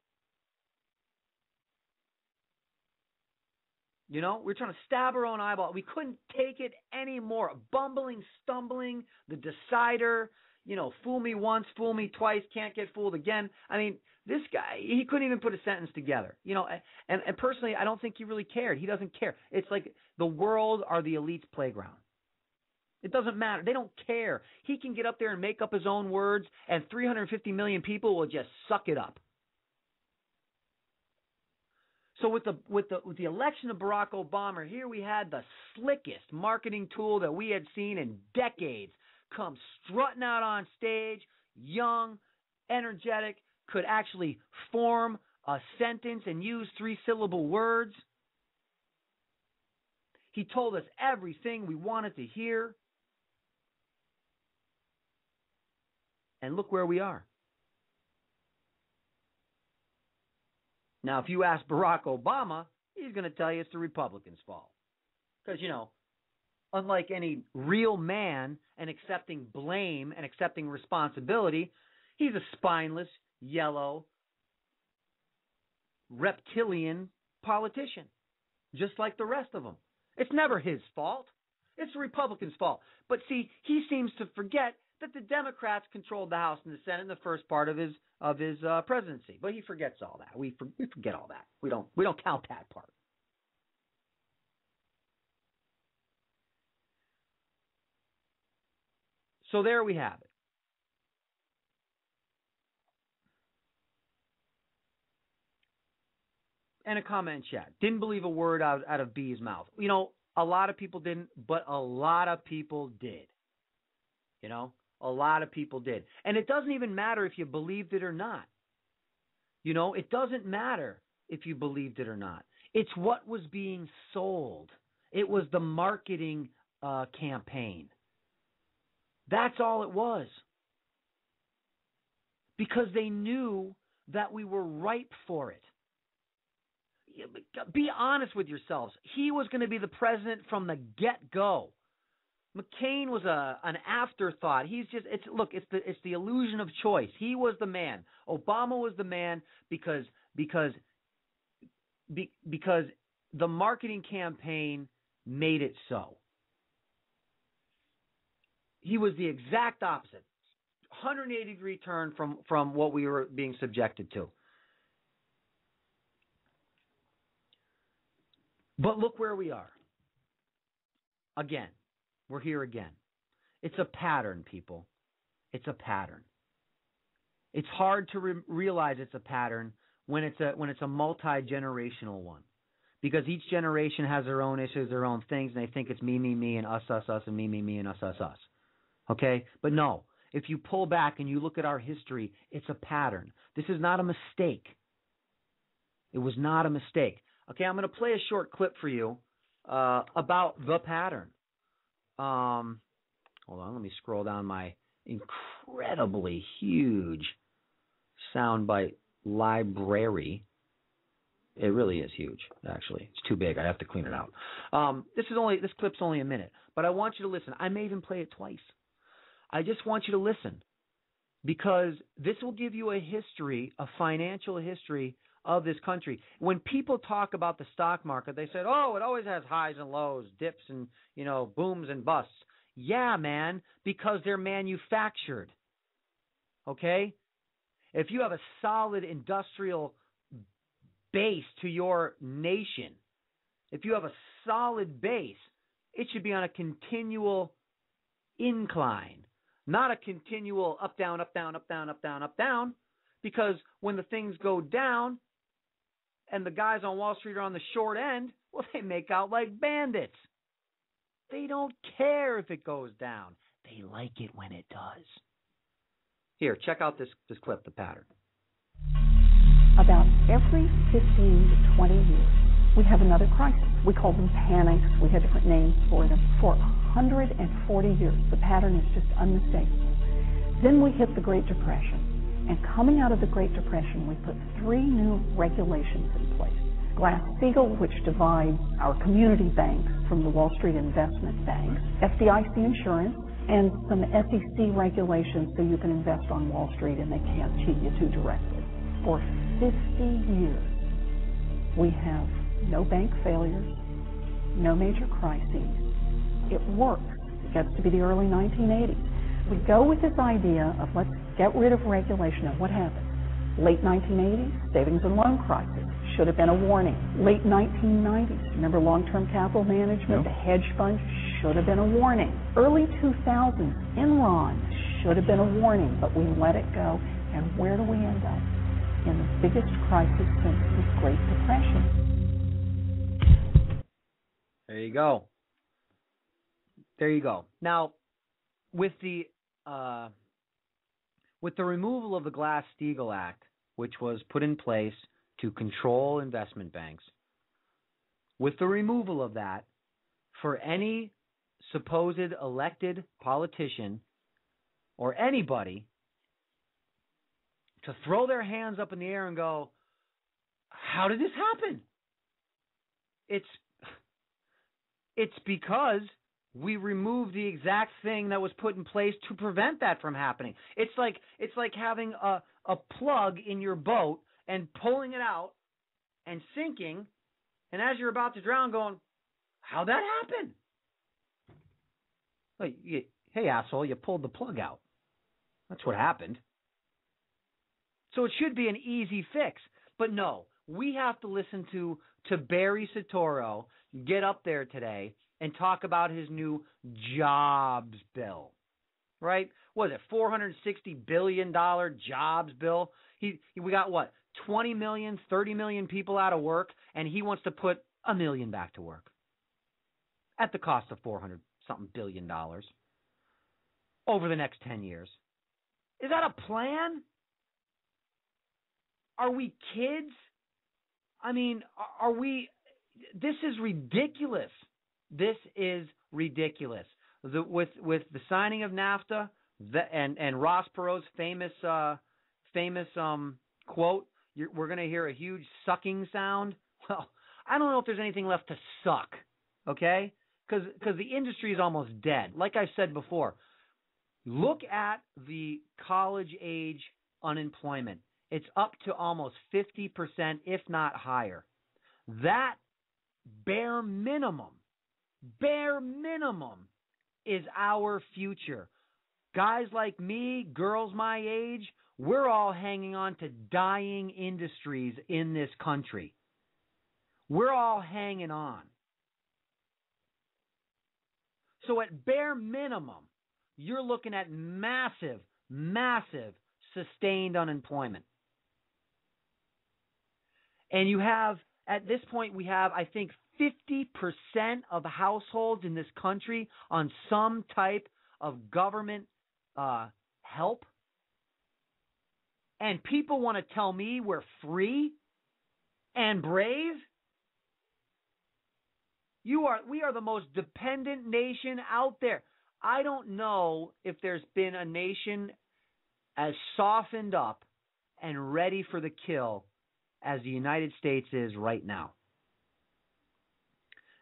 Speaker 7: You know, we're trying to stab our own eyeball. We couldn't take it anymore. Bumbling, stumbling, the decider, fool me once, fool me twice, can't get fooled again. I mean, this guy, he couldn't even put a sentence together. And personally, I don't think he really cared. He doesn't care. It's like the world are the elite's playground. It doesn't matter. They don't care. He can get up there and make up his own words, and 350 million people will just suck it up. So with the election of Barack Obama, here we had the slickest marketing tool that we had seen in decades come strutting out on stage, young, energetic, could actually form a sentence and use 3-syllable words. He told us everything we wanted to hear. And look where we are. Now, if you ask Barack Obama, he's going to tell you it's the Republicans' fault. Because, unlike any real man and accepting blame and accepting responsibility, he's a spineless, yellow, reptilian politician, just like the rest of them. It's never his fault. It's the Republicans' fault. But see, he seems to forget that the Democrats controlled the House and the Senate in the first part of his presidency. But he forgets all that. We forget all that. We don't count that part. So there we have it. And a comment in chat. Didn't believe a word out of B's mouth. A lot of people didn't, but a lot of people did. A lot of people did. And it doesn't even matter if you believed it or not. It doesn't matter if you believed it or not. It's what was being sold. It was the marketing campaign. That's all it was. Because they knew that we were ripe for it. Be honest with yourselves. He was going to be the president from the get-go. McCain was an afterthought. It's the illusion of choice. He was the man. Obama was the man because the marketing campaign made it so. He was the exact opposite. 180-degree turn from what we were being subjected to. But look where we are. Again. We're here again. It's a pattern, people. It's a pattern. It's hard to realize it's a pattern when it's a multi-generational one, because each generation has their own issues, their own things, and they think it's me, me, me, and us, and me, and us, us. Okay? But no. If you pull back and you look at our history, it's a pattern. This is not a mistake. It was not a mistake. Okay, I'm going to play a short clip for you about the pattern. Hold on, let me scroll down my incredibly huge soundbite library. It really is huge, actually. It's too big. I have to clean it out. This clip's only a minute, but I want you to listen. I may even play it twice. I just want you to listen, because this will give you a history, a financial history of this country. When people talk about the stock market, they said, "Oh, it always has highs and lows, dips and, booms and busts." Yeah, man, because they're manufactured. Okay? If you have a solid industrial base to your nation, if you have a solid base, it should be on a continual incline, not a continual up, down, up, down, up, down, up, down, up, down, because when the things go down and the guys on Wall Street are on the short end, well, they make out like bandits. They don't care if it goes down. They like it when it does. Here, check out this clip, the pattern.
Speaker 1: About every 15 to 20 years, we have another crisis. We call them panics. We have different names for them. For 140 years, the pattern is just unmistakable. Then we hit the Great Depression. And coming out of the Great Depression, we put 3 new regulations in place. Glass-Steagall, which divides our community banks from the Wall Street investment banks, FDIC insurance, and some SEC regulations so you can invest on Wall Street and they can't cheat you too directly. For 50 years, we have no bank failures, no major crises. It works. It gets to be the early 1980s. We go with this idea of let's get rid of regulation, and what happened? Late 1980s, savings and loan crisis. Should have been a warning. Late 1990s, remember long-term capital management, the hedge funds, should have been a warning. Early 2000s, Enron should have been a warning, but we let it go. And where do we end up? In the biggest crisis since the Great Depression.
Speaker 7: There you go. There you go. Now, with the removal of the Glass-Steagall Act, which was put in place to control investment banks, with the removal of that, for any supposed elected politician or anybody to throw their hands up in the air and go, how did this happen? It's because we removed the exact thing that was put in place to prevent that from happening. It's like having a plug in your boat and pulling it out and sinking, and as you're about to drown going, how'd that happen? Hey, asshole, you pulled the plug out. That's what happened. So it should be an easy fix. But no, we have to listen to Barry Soetoro get up there today and talk about his new jobs bill, right? What is it, $460 billion jobs bill? We got what, 20 million, 30 million people out of work, and he wants to put 1 million back to work at the cost of $400-something billion over the next 10 years. Is that a plan? Are we kids? I mean, are we? This is ridiculous. This is ridiculous. With the signing of NAFTA and Ross Perot's famous quote, we're going to hear a huge sucking sound. Well, I don't know if there's anything left to suck, okay? Because the industry is almost dead. Like I said before, look at the college-age unemployment. It's up to almost 50%, if not higher. That bare minimum is our future. Guys like me, girls my age, we're all hanging on to dying industries in this country. We're all hanging on. So at bare minimum, you're looking at massive sustained unemployment. And you have, at this point, we have, I think, 50% of households in this country on some type of government help. And people want to tell me we're free and brave? We are the most dependent nation out there. I don't know if there's been a nation as softened up and ready for the kill as the United States is right now.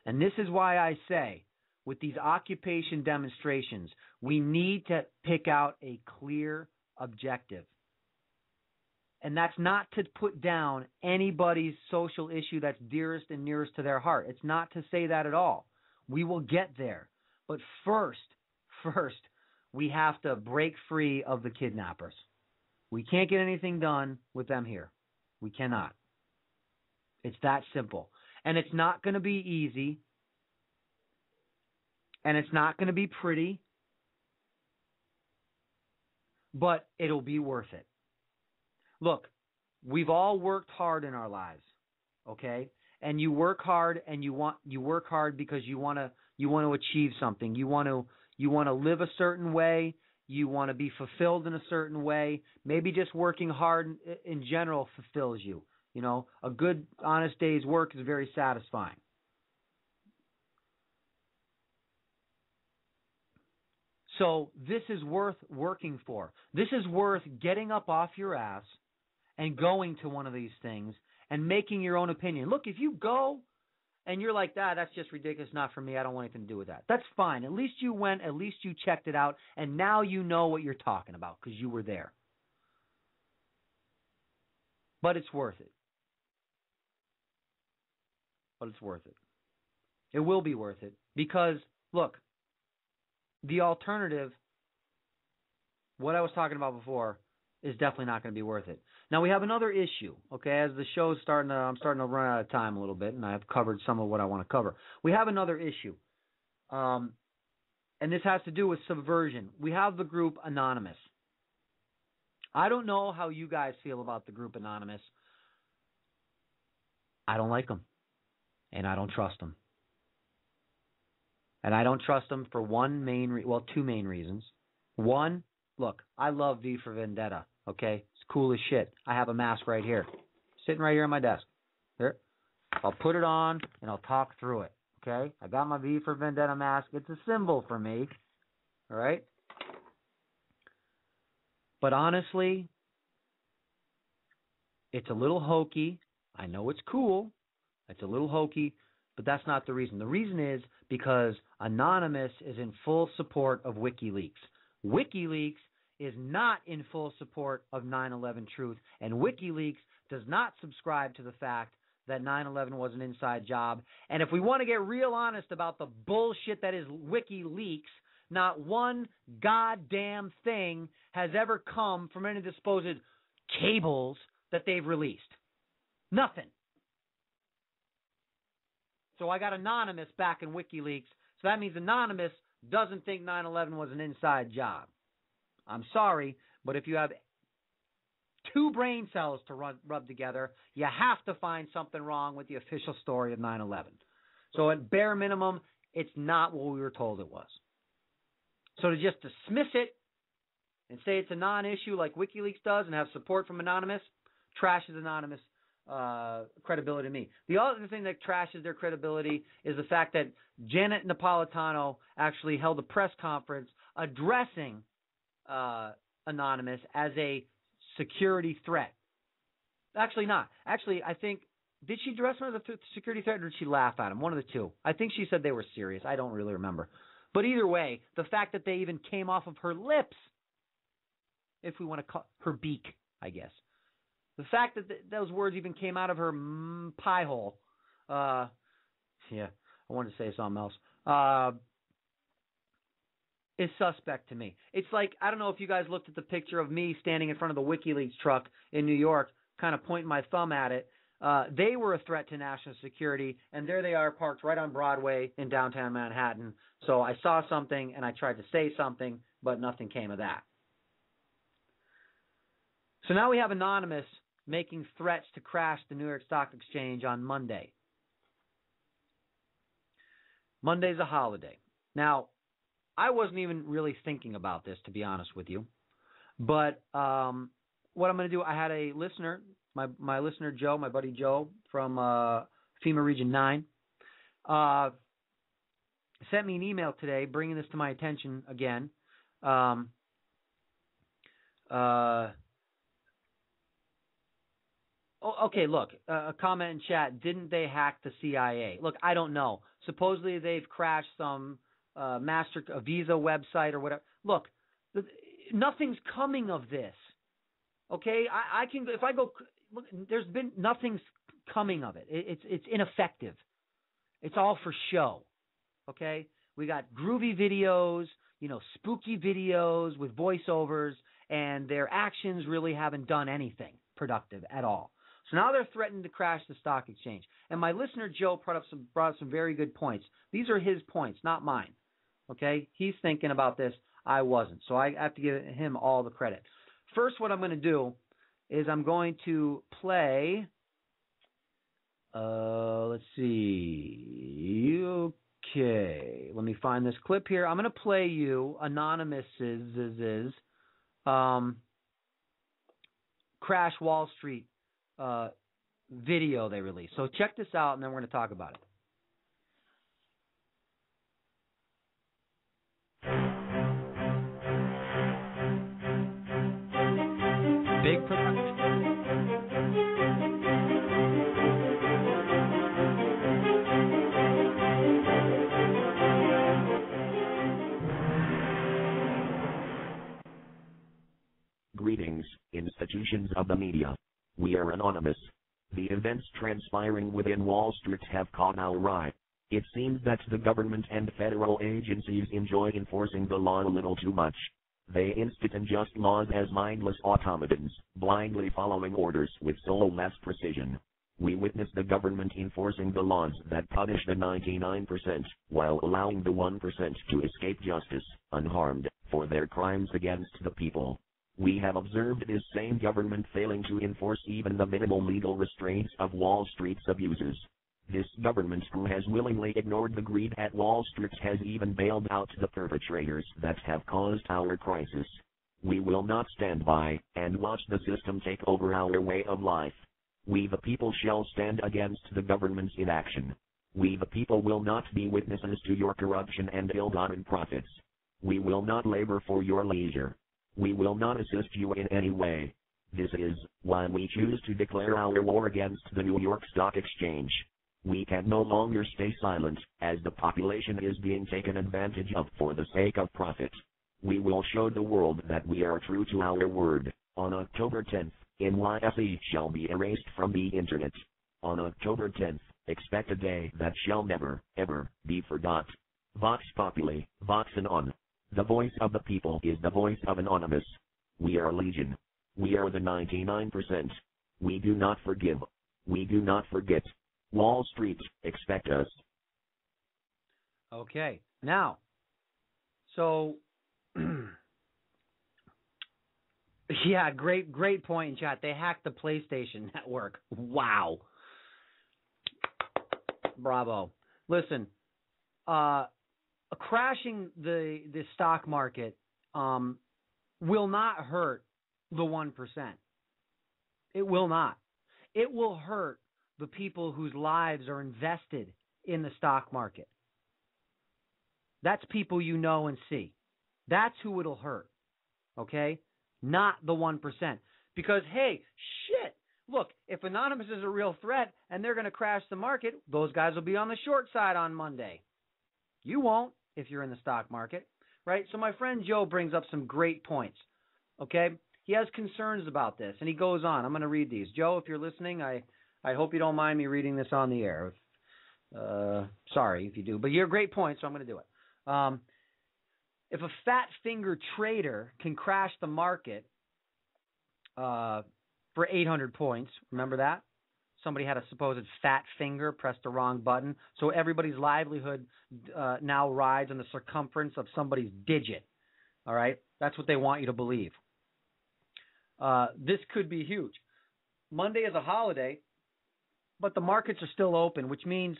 Speaker 7: And this is why I say, with these occupation demonstrations, we need to pick out a clear objective. And that's not to put down anybody's social issue that's dearest and nearest to their heart. It's not to say that at all. We will get there. But first first, we have to break free of the kidnappers. We can't get anything done with them here. We cannot. It's that simple. And it's not going to be easy. And it's not going to be pretty. But it'll be worth it. Look, we've all worked hard in our lives, okay? And you work hard, and you work hard because you want to achieve something. You want to live a certain way. You want to be fulfilled in a certain way. Maybe just working hard in general fulfills you. You know, a good, honest day's work is very satisfying. So this is worth working for. This is worth getting up off your ass and going to one of these things and making your own opinion. Look, if you go and you're like, that's just ridiculous, not for me, I don't want anything to do with that. That's fine. At least you went, at least you checked it out, and now you know what you're talking about because you were there. But it's worth it. But it's worth it. It will be worth it because, look, the alternative, what I was talking about before, is definitely not going to be worth it. Now, we have another issue, okay? As the show's I'm starting to run out of time a little bit, and I've covered some of what I want to cover. We have another issue, and this has to do with subversion. We have the group Anonymous. I don't know how you guys feel about the group Anonymous. I don't like them, and I don't trust them. And I don't trust them for two main reasons. One, look, I love V for Vendetta, okay? It's cool as shit. I have a mask right here, sitting right here on my desk. Here. I'll put it on, and I'll talk through it, okay? I got my V for Vendetta mask. It's a symbol for me, all right? But honestly, it's a little hokey. I know it's cool. It's a little hokey, but that's not the reason. The reason is because Anonymous is in full support of WikiLeaks. WikiLeaks is not in full support of 9/11 truth, and WikiLeaks does not subscribe to the fact that 9/11 was an inside job. And if we want to get real honest about the bullshit that is WikiLeaks, not one goddamn thing has ever come from any of the supposed cables that they've released. Nothing. So I got Anonymous back in WikiLeaks. So that means Anonymous doesn't think 9/11 was an inside job. I'm sorry, but if you have two brain cells to rub together, you have to find something wrong with the official story of 9/11. So at bare minimum, it's not what we were told it was. So to just dismiss it and say it's a non-issue like WikiLeaks does and have support from Anonymous, trashes Anonymous credibility to me. The other thing that trashes their credibility is the fact that Janet Napolitano actually held a press conference addressing Anonymous as a security threat. Actually not. Actually, I think, did she address him as a security threat or did she laugh at him? One of the two. I think she said they were serious. I don't really remember. But either way, the fact that they even came off of her lips, if we want to call her beak, I guess. The fact that those words even came out of her pie hole, I wanted to say something else, is suspect to me. It's like, I don't know if you guys looked at the picture of me standing in front of the WikiLeaks truck in New York, kind of pointing my thumb at it. They were a threat to national security, and there they are parked right on Broadway in downtown Manhattan. So I saw something, and I tried to say something, but nothing came of that. So now we have Anonymous making threats to crash the New York Stock Exchange on Monday. Monday's a holiday. Now, I wasn't even really thinking about this, to be honest with you. But what I'm going to do, I had a listener, my listener Joe, my buddy Joe from FEMA Region 9, sent me an email today bringing this to my attention again. Okay, look, a comment in chat, didn't they hack the CIA? Look, I don't know. Supposedly they've crashed some a Visa website or whatever. Look, nothing's coming of this. Okay, I can, if I go, look, there's been, nothing's coming of it. It's ineffective. It's all for show. Okay, we got groovy videos. spooky videos with voiceovers, and their actions really haven't done anything productive at all. So now they're threatening to crash the stock exchange. And my listener Joe brought up some very good points. These are his points, not mine. Okay? He's thinking about this. I wasn't. So I have to give him all the credit. First, what I'm going to do is I'm going to play, let's see. Okay. Let me find this clip here. I'm going to play you Anonymous's Crash Wall Street video they released. So check this out, and then we're going to talk about it. Big production.
Speaker 2: Greetings, institutions of the media. We are anonymous. The events transpiring within Wall Street have caught our eye. It seems that the government and federal agencies enjoy enforcing the law a little too much. They institute unjust laws as mindless automatons, blindly following orders with soulless precision. We witness the government enforcing the laws that punish the 99%, while allowing the 1% to escape justice, unharmed, for their crimes against the people. We have observed this same government failing to enforce even the minimal legal restraints of Wall Street's abuses. This government, who has willingly ignored the greed at Wall Street, has even bailed out the perpetrators that have caused our crisis. We will not stand by and watch the system take over our way of life. We the people shall stand against the government's inaction. We the people will not be witnesses to your corruption and ill-gotten profits. We will not labor for your leisure. We will not assist you in any way. This is why we choose to declare our war against the New York Stock Exchange. We can no longer stay silent, as the population is being taken advantage of for the sake of profit. We will show the world that we are true to our word. On October 10th, NYSE shall be erased from the internet. On October 10th, expect a day that shall never, ever, be forgot. Vox Populi, Vox Anon. The voice of the people is the voice of Anonymous. We are Legion. We are the 99%. We do not forgive. We do not forget. Wall Street, expect us.
Speaker 7: Okay. Now, so, yeah, great point in chat. They hacked the PlayStation Network. Wow. Bravo. Listen, crashing the stock market will not hurt the 1%. It will not. It will hurt the people whose lives are invested in the stock market. That's people you know and see. That's who it'll hurt. Okay? Not the 1%. Because, hey, shit. Look, if Anonymous is a real threat and they're going to crash the market, those guys will be on the short side on Monday. You won't if you're in the stock market, right? So my friend Joe brings up some great points, okay? He has concerns about this, and he goes on. I'm going to read these. Joe, if you're listening, I hope you don't mind me reading this on the air. Sorry if you do, but you're a great point, so I'm going to do it. If a fat finger trader can crash the market for 800 points, remember that? Somebody had a supposed fat finger, pressed the wrong button. So everybody's livelihood now rides on the circumference of somebody's digit. All right? That's what they want you to believe. This could be huge. Monday is a holiday, but the markets are still open, which means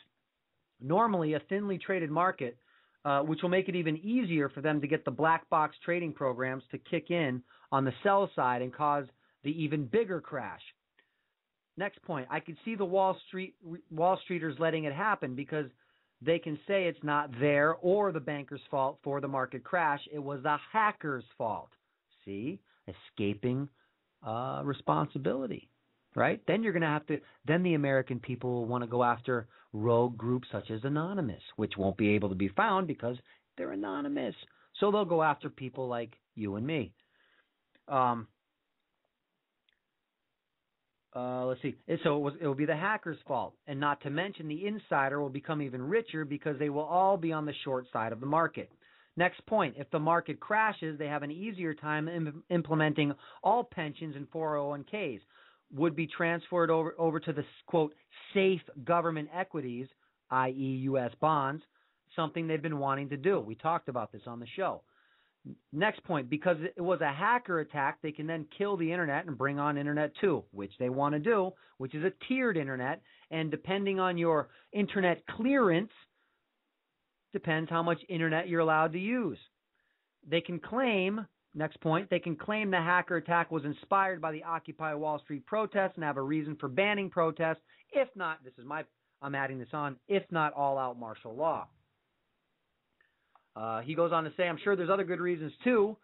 Speaker 7: normally a thinly traded market, which will make it even easier for them to get the black box trading programs to kick in on the sell side and cause the even bigger crash. Next point, I could see the Wall Streeters letting it happen because they can say it's not their or the banker's fault for the market crash. It was the hacker's fault. See? Escaping responsibility, right? Then you're going to have to, then the American people will want to go after rogue groups such as Anonymous, which won't be able to be found because they're anonymous. So they'll go after people like you and me. Let's see. So it will be the hacker's fault. And not to mention the insider will become even richer because they will all be on the short side of the market. Next point, if the market crashes, they have an easier time implementing all pensions and 401ks, would be transferred over to the, quote, safe government equities, i.e. U.S. bonds, something they've been wanting to do. We talked about this on the show. Next point, because it was a hacker attack, they can then kill the internet and bring on Internet 2, which they want to do, which is a tiered internet, and depending on your internet clearance, depends how much internet you're allowed to use. They can claim, next point, they can claim the hacker attack was inspired by the Occupy Wall Street protests and have a reason for banning protests, if not, I'm adding this on, if not all-out martial law. He goes on to say, I'm sure there's other good reasons too,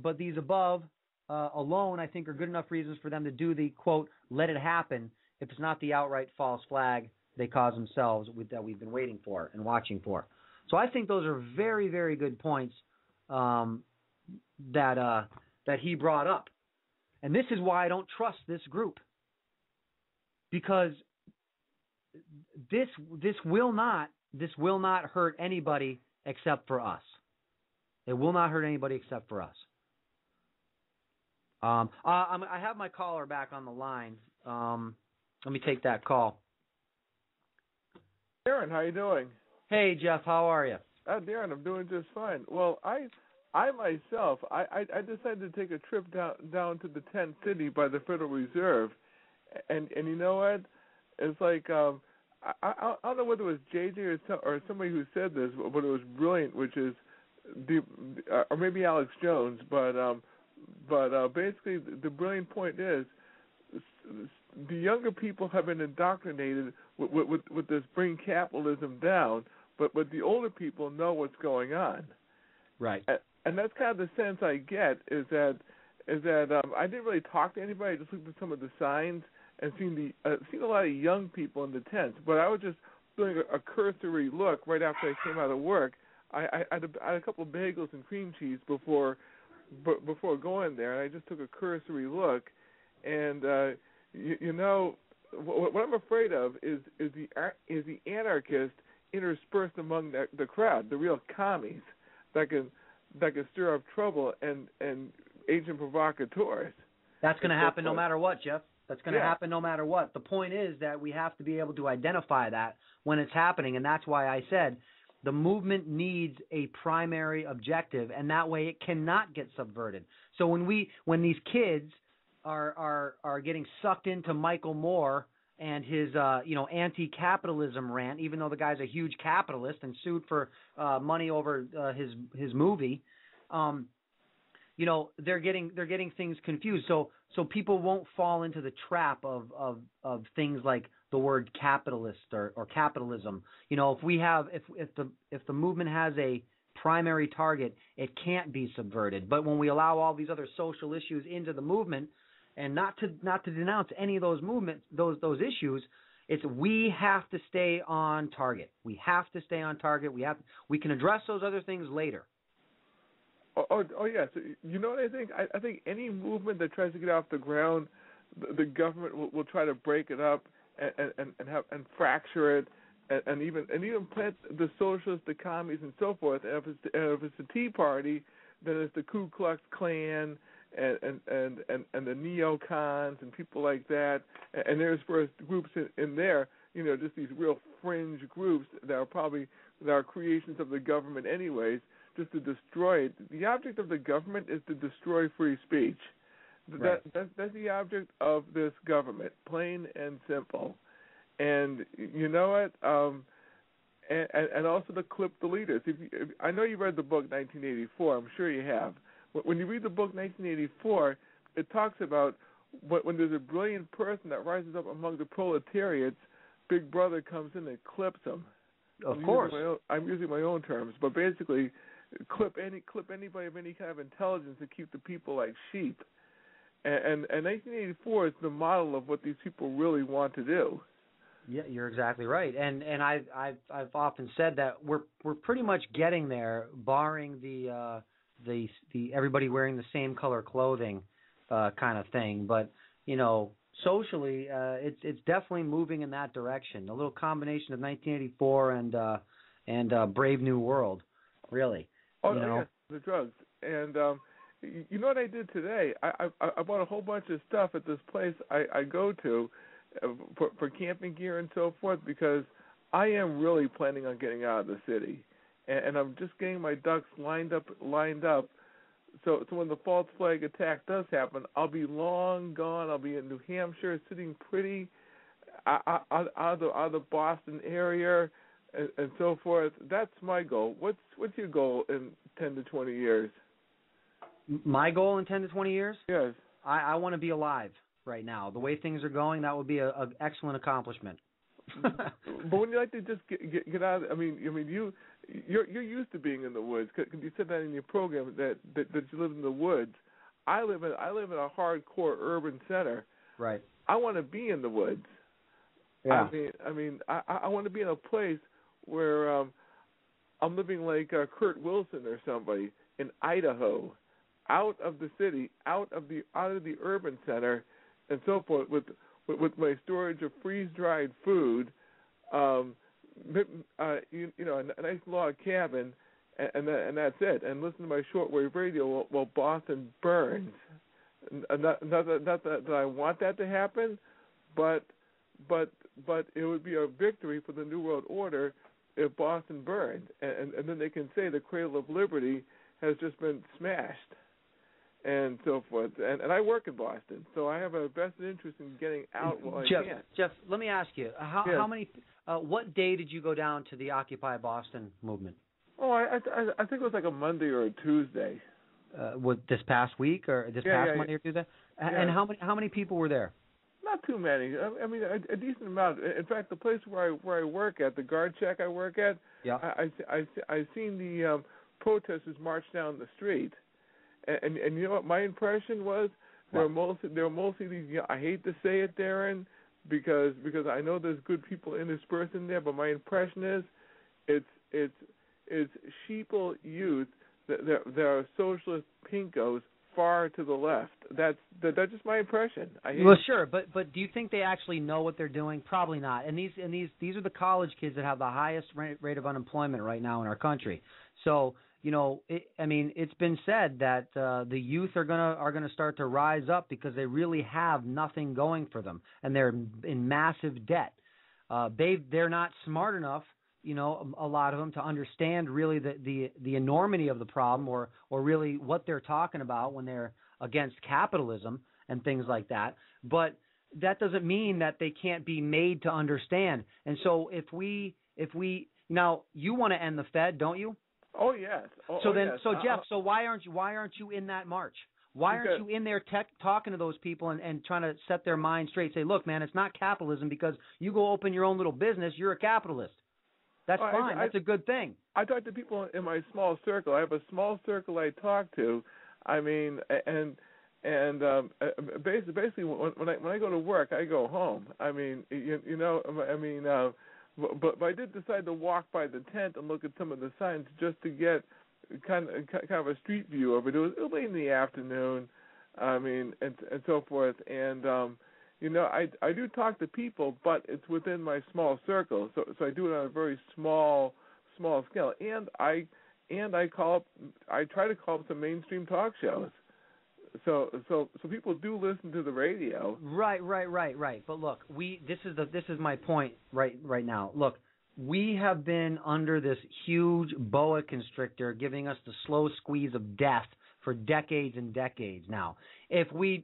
Speaker 7: but these above alone, I think, are good enough reasons for them to do the, quote, let it happen if it's not the outright false flag they cause themselves that we've been waiting for and watching for. So I think those are very, very good points that he brought up. And this is why I don't trust this group, because this will not hurt anybody except for us. It will not hurt anybody except for us. I have my caller back on the line. Let me take that call.
Speaker 5: Darren, how you doing?
Speaker 7: Hey, Jeff, how are you?
Speaker 5: Darren, I'm doing just fine. Well, I myself, I decided to take a trip down to the tent city by the Federal Reserve, and you know what? It's like I don't know whether it was JJ or somebody who said this, but it was brilliant, which is or maybe Alex Jones, but basically the brilliant point is the younger people have been indoctrinated with this bring capitalism down, but the older people know what's going on.
Speaker 7: Right.
Speaker 5: And that's kind of the sense I get is that I didn't really talk to anybody. I just looked at some of the signs and seen a lot of young people in the tents. But I was just doing a cursory look right after I came out of work. I had a couple of bagels and cream cheese before going there, and I just took a cursory look. And you know what I'm afraid of is the anarchist interspersed among the crowd, the real commies that can stir up trouble and agent provocateurs.
Speaker 7: That's going to happen no matter what, Jeff. That's going to happen no matter what. The point is that we have to be able to identify that when it's happening, and that's why I said the movement needs a primary objective, and that way it cannot get subverted. So when these kids are getting sucked into Michael Moore and his anti-capitalism rant, even though the guy's a huge capitalist and sued for money over his movie, they're getting things confused. So people won't fall into the trap of things like the word capitalist or capitalism. If the movement has a primary target, it can't be subverted. But when we allow all these other social issues into the movement, and not to denounce any of those movements, those issues, it's we have to stay on target. We have to stay on target. We can address those other things later.
Speaker 5: Oh yes. You know what I think? I think any movement that tries to get off the ground, the government will try to break it up and fracture it, and even plant the socialists, the commies, and so forth. And if it's the Tea Party, then it's the Ku Klux Klan and the neocons and people like that. And there's first groups in there, just these real fringe groups that are creations of the government anyways, just to destroy it. The object of the government is to destroy free speech. Right. That's the object of this government, plain and simple. And you know what? And also to clip the leaders. I know you read the book 1984. I'm sure you have. When you read the book 1984, it talks about when there's a brilliant person that rises up among the proletariats, Big Brother comes in and clips them.
Speaker 7: Of course.
Speaker 5: I'm using my own terms, but basically clip anybody of any kind of intelligence to keep the people like sheep. And 1984 is the model of what these people really want to do.
Speaker 7: Yeah, you're exactly right. And I've often said that we're pretty much getting there, barring the everybody wearing the same color clothing kind of thing. But socially, it's definitely moving in that direction. A little combination of 1984 and Brave New World, really.
Speaker 5: Oh,
Speaker 7: you know?
Speaker 5: yes, the drugs. And you know what I did today? I bought a whole bunch of stuff at this place I go to for camping gear and so forth, because I am really planning on getting out of the city, and I'm just getting my ducks lined up. So when the false flag attack does happen, I'll be long gone. I'll be in New Hampshire, sitting pretty out of the Boston area, and so forth. That's my goal. What's your goal in 10 to 20 years?
Speaker 7: My goal in 10 to 20 years?
Speaker 5: Yes.
Speaker 7: I want to be alive right now. The way things are going, that would be an excellent accomplishment.
Speaker 5: But wouldn't you like to just get out? I mean, you're used to being in the woods. Cause you said that in your program that you live in the woods. I live in a hardcore urban center.
Speaker 7: Right.
Speaker 5: I want to be in the woods.
Speaker 7: Yeah.
Speaker 5: I want to be in a place where I'm living like Kurt Wilson or somebody in Idaho, out of the city, out of the urban center, and so forth, with my storage of freeze-dried food, a nice log cabin, and that's it. And listen to my shortwave radio while Boston burns. Not that I want that to happen, but it would be a victory for the New World Order if Boston burned, and then they can say the cradle of liberty has just been smashed, and so forth. And I work in Boston, so I have a vested interest in getting out while I can.
Speaker 7: Jeff, let me ask you, how many? What day did you go down to the Occupy Boston movement?
Speaker 5: Oh, I think it was like a Monday or a Tuesday.
Speaker 7: This past week or this past Monday or Tuesday?
Speaker 5: Yeah.
Speaker 7: And how many people were there?
Speaker 5: Not too many. I mean, a decent amount. In fact, the place where I work at, the guard check I work at,
Speaker 7: yeah,
Speaker 5: I seen the protesters march down the street, and you know what my impression was? They were mostly these. I hate to say it, Darren, because I know there's good people interspersed in there, but my impression is it's sheeple youth. There are socialist pinkos far to the left. That's just my impression.
Speaker 7: Sure, but do you think they actually know what they're doing? Probably not. And these are the college kids that have the highest rate of unemployment right now in our country. So it's been said that the youth are gonna start to rise up because they really have nothing going for them, and they're in massive debt. They're not smart enough, a lot of them, to understand really the enormity of the problem or really what they're talking about when they're against capitalism and things like that. But that doesn't mean that they can't be made to understand. And so if we now, you want to end the Fed, don't you?
Speaker 5: Oh yes.
Speaker 7: Jeff, so why aren't you in that march? Why aren't you in there talking to those people and trying to set their mind straight? Say, look, man, it's not capitalism because you go open your own little business. You're a capitalist. That's fine. That's a good thing. I
Speaker 5: talk to people in my small circle. I have a small circle I talk to. I mean, basically, when I go to work, I go home. I mean, but I did decide to walk by the tent and look at some of the signs just to get kind of a street view of it. It was late in the afternoon. I mean, and so forth, and. I do talk to people, but it's within my small circle, so I do it on a very small scale. And I try to call up some mainstream talk shows, so people do listen to the radio.
Speaker 7: Right. But look, this is my point right now. Look, we have been under this huge boa constrictor giving us the slow squeeze of death for decades and decades now. If we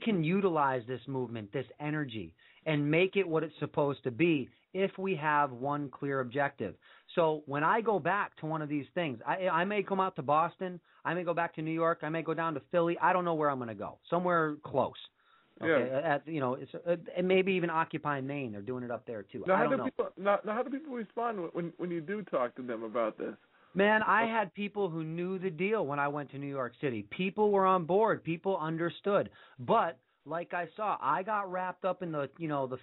Speaker 7: can utilize this movement, this energy, and make it what it's supposed to be if we have one clear objective. So when I go back to one of these things, I may come out to Boston, I may go back to New York, I may go down to Philly. I don't know where I'm going to go. Somewhere close. Okay,
Speaker 5: yeah.
Speaker 7: And maybe even Occupy Maine. They're doing it up there too.
Speaker 5: Now,
Speaker 7: I don't know.
Speaker 5: How do people respond when you do talk to them about this?
Speaker 7: Man, I had people who knew the deal when I went to New York City. People were on board. People understood. But like I saw, I got wrapped up in the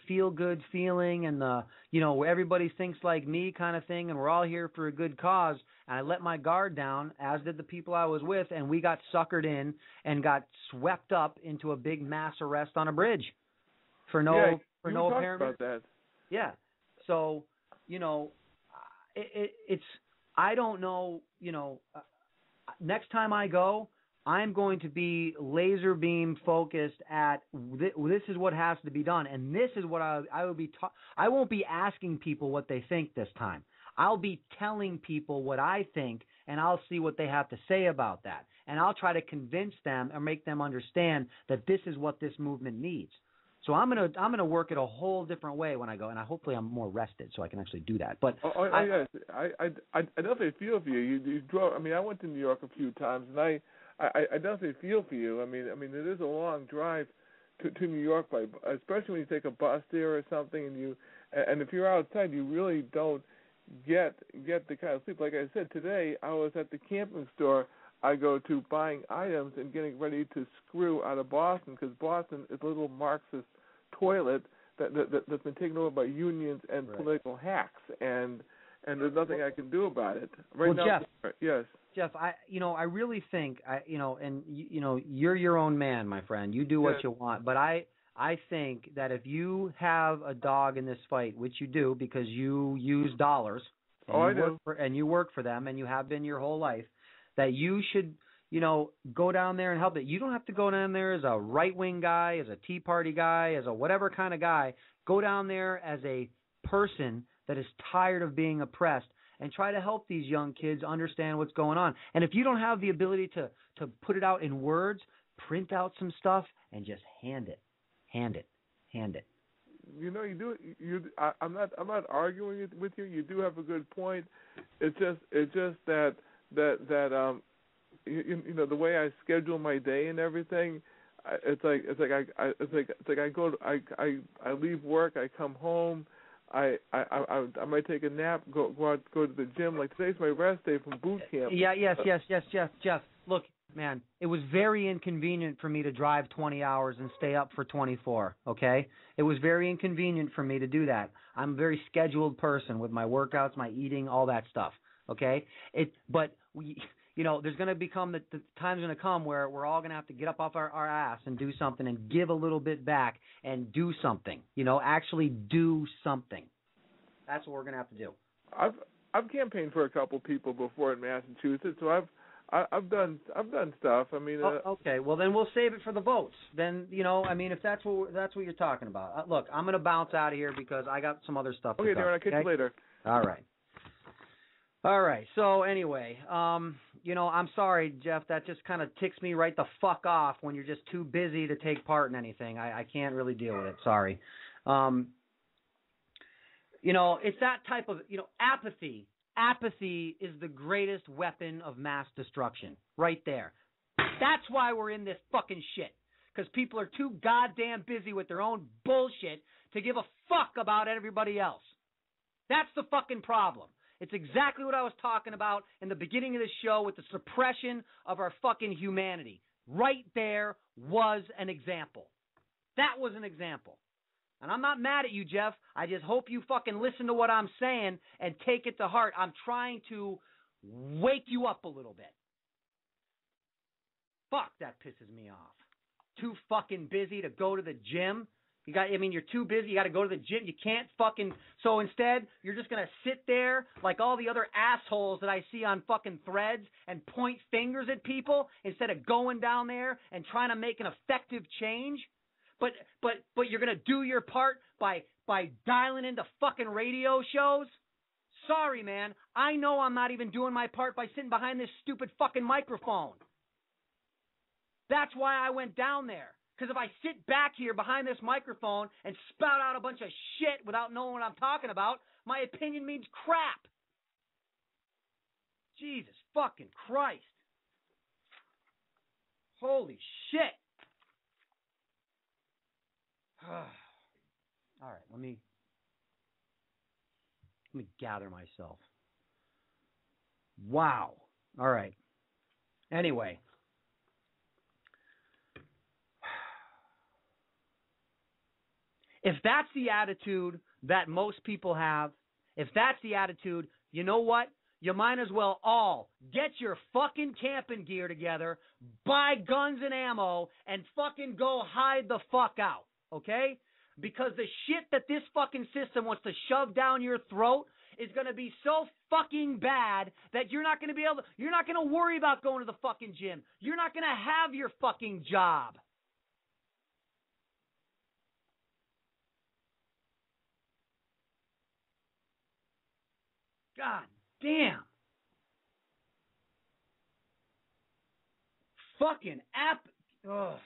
Speaker 7: feel good feeling and the where everybody thinks like me kind of thing, and we're all here for a good cause. And I let my guard down, as did the people I was with, and we got suckered in and got swept up into a big mass arrest on a bridge for no apparent
Speaker 5: about that.
Speaker 7: Yeah. So, it's I don't know, next time I go, I'm going to be laser beam focused at this is what has to be done, and this is what I will be. I won't be asking people what they think this time. I'll be telling people what I think, and I'll see what they have to say about that, and I'll try to convince them or make them understand that this is what this movement needs. So I'm gonna work it a whole different way when I go, and hopefully I'm more rested so I can actually do that. But
Speaker 5: yes, I definitely feel for you. You drove. I mean, I went to New York a few times, and I definitely feel for you. I mean, it is a long drive to New York, especially when you take a bus there or something, and if you're outside, you really don't get the kind of sleep. Like I said, today I was at the camping store I go to buying items and getting ready to screw out of Boston, because Boston is a little Marxist toilet that's been taken over by unions and political hacks, and there's nothing I can do about it right now.
Speaker 7: Jeff,
Speaker 5: yes.
Speaker 7: Jeff, I really think, you're your own man, my friend. You do what you want, but I think that if you have a dog in this fight, which you do because you use dollars, and you work for them, and you have been your whole life, that you should, go down there and help it. You don't have to go down there as a right-wing guy, as a Tea Party guy, as a whatever kind of guy. Go down there as a person that is tired of being oppressed and try to help these young kids understand what's going on. And if you don't have the ability to put it out in words, print out some stuff and just hand it.
Speaker 5: You do. I'm not arguing with you. You do have a good point. It's just that the way I schedule my day and everything. I leave work. I come home. I might take a nap. Go to the gym. Like today's my rest day from boot camp.
Speaker 7: Yes, Jeff. Look, man, it was very inconvenient for me to drive 20 hours and stay up for 24, okay? It was very inconvenient for me to do that. I'm a very scheduled person with my workouts, my eating, all that stuff, okay? But there's going to become the time's going to come where we're all going to have to get up off our ass and do something and give a little bit back and do something, actually do something. That's what we're going to have to do.
Speaker 5: I've campaigned for a couple people before in Massachusetts, so I've done stuff. I mean,
Speaker 7: okay. Well, then we'll save it for the votes. Then if that's what you're talking about. Look, I'm going to bounce out of here because I got some other stuff.
Speaker 5: Okay, Darren, I'll catch you later.
Speaker 7: All right. So anyway, I'm sorry, Jeff. That just kind of ticks me right the fuck off when you're just too busy to take part in anything. I can't really deal with it. Sorry. It's that type of apathy. Apathy is the greatest weapon of mass destruction, right there. That's why we're in this fucking shit, because people are too goddamn busy with their own bullshit to give a fuck about everybody else. That's the fucking problem. It's exactly what I was talking about in the beginning of the show with the suppression of our fucking humanity. Right there was an example. That was an example. And I'm not mad at you, Jeff. I just hope you fucking listen to what I'm saying and take it to heart. I'm trying to wake you up a little bit. Fuck, that pisses me off. Too fucking busy to go to the gym. You're too busy. You got to go to the gym. You can't fucking. So instead, you're just going to sit there like all the other assholes that I see on fucking threads and point fingers at people instead of going down there and trying to make an effective change. But you're going to do your part by dialing into fucking radio shows? Sorry, man. I know I'm not even doing my part by sitting behind this stupid fucking microphone. That's why I went down there. Because if I sit back here behind this microphone and spout out a bunch of shit without knowing what I'm talking about, my opinion means crap. Jesus fucking Christ. Holy shit. All right, let me gather myself. Wow. All right. Anyway. If that's the attitude that most people have, if that's the attitude, you know what? You might as well all get your fucking camping gear together, buy guns and ammo, and fucking go hide the fuck out, okay? Because the shit that this fucking system wants to shove down your throat is going to be so fucking bad that you're not going to worry about going to the fucking gym. You're not going to have your fucking job. God damn. Fucking app. Ugh.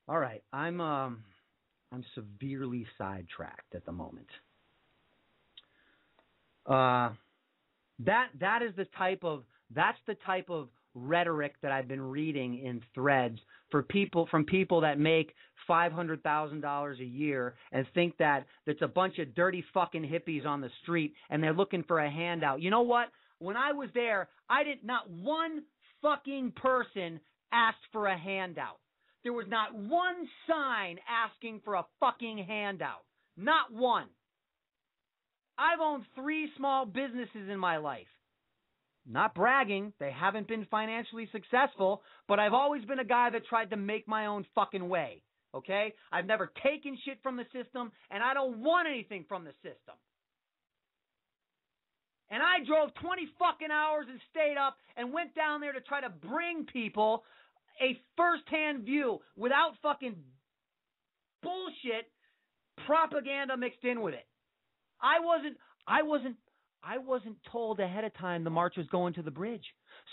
Speaker 7: All right, I'm severely sidetracked at the moment. That's the type of rhetoric that I've been reading in threads from people that make $500,000 a year and think that it's a bunch of dirty fucking hippies on the street and they're looking for a handout. You know what? When I was there, not one fucking person asked for a handout. There was not one sign asking for a fucking handout. Not one. I've owned 3 small businesses in my life. Not bragging, they haven't been financially successful, but I've always been a guy that tried to make my own fucking way, okay? I've never taken shit from the system, and I don't want anything from the system. And I drove 20 fucking hours and stayed up and went down there to try to bring people a first-hand view without fucking bullshit propaganda mixed in with it. I wasn't told ahead of time the march was going to the bridge.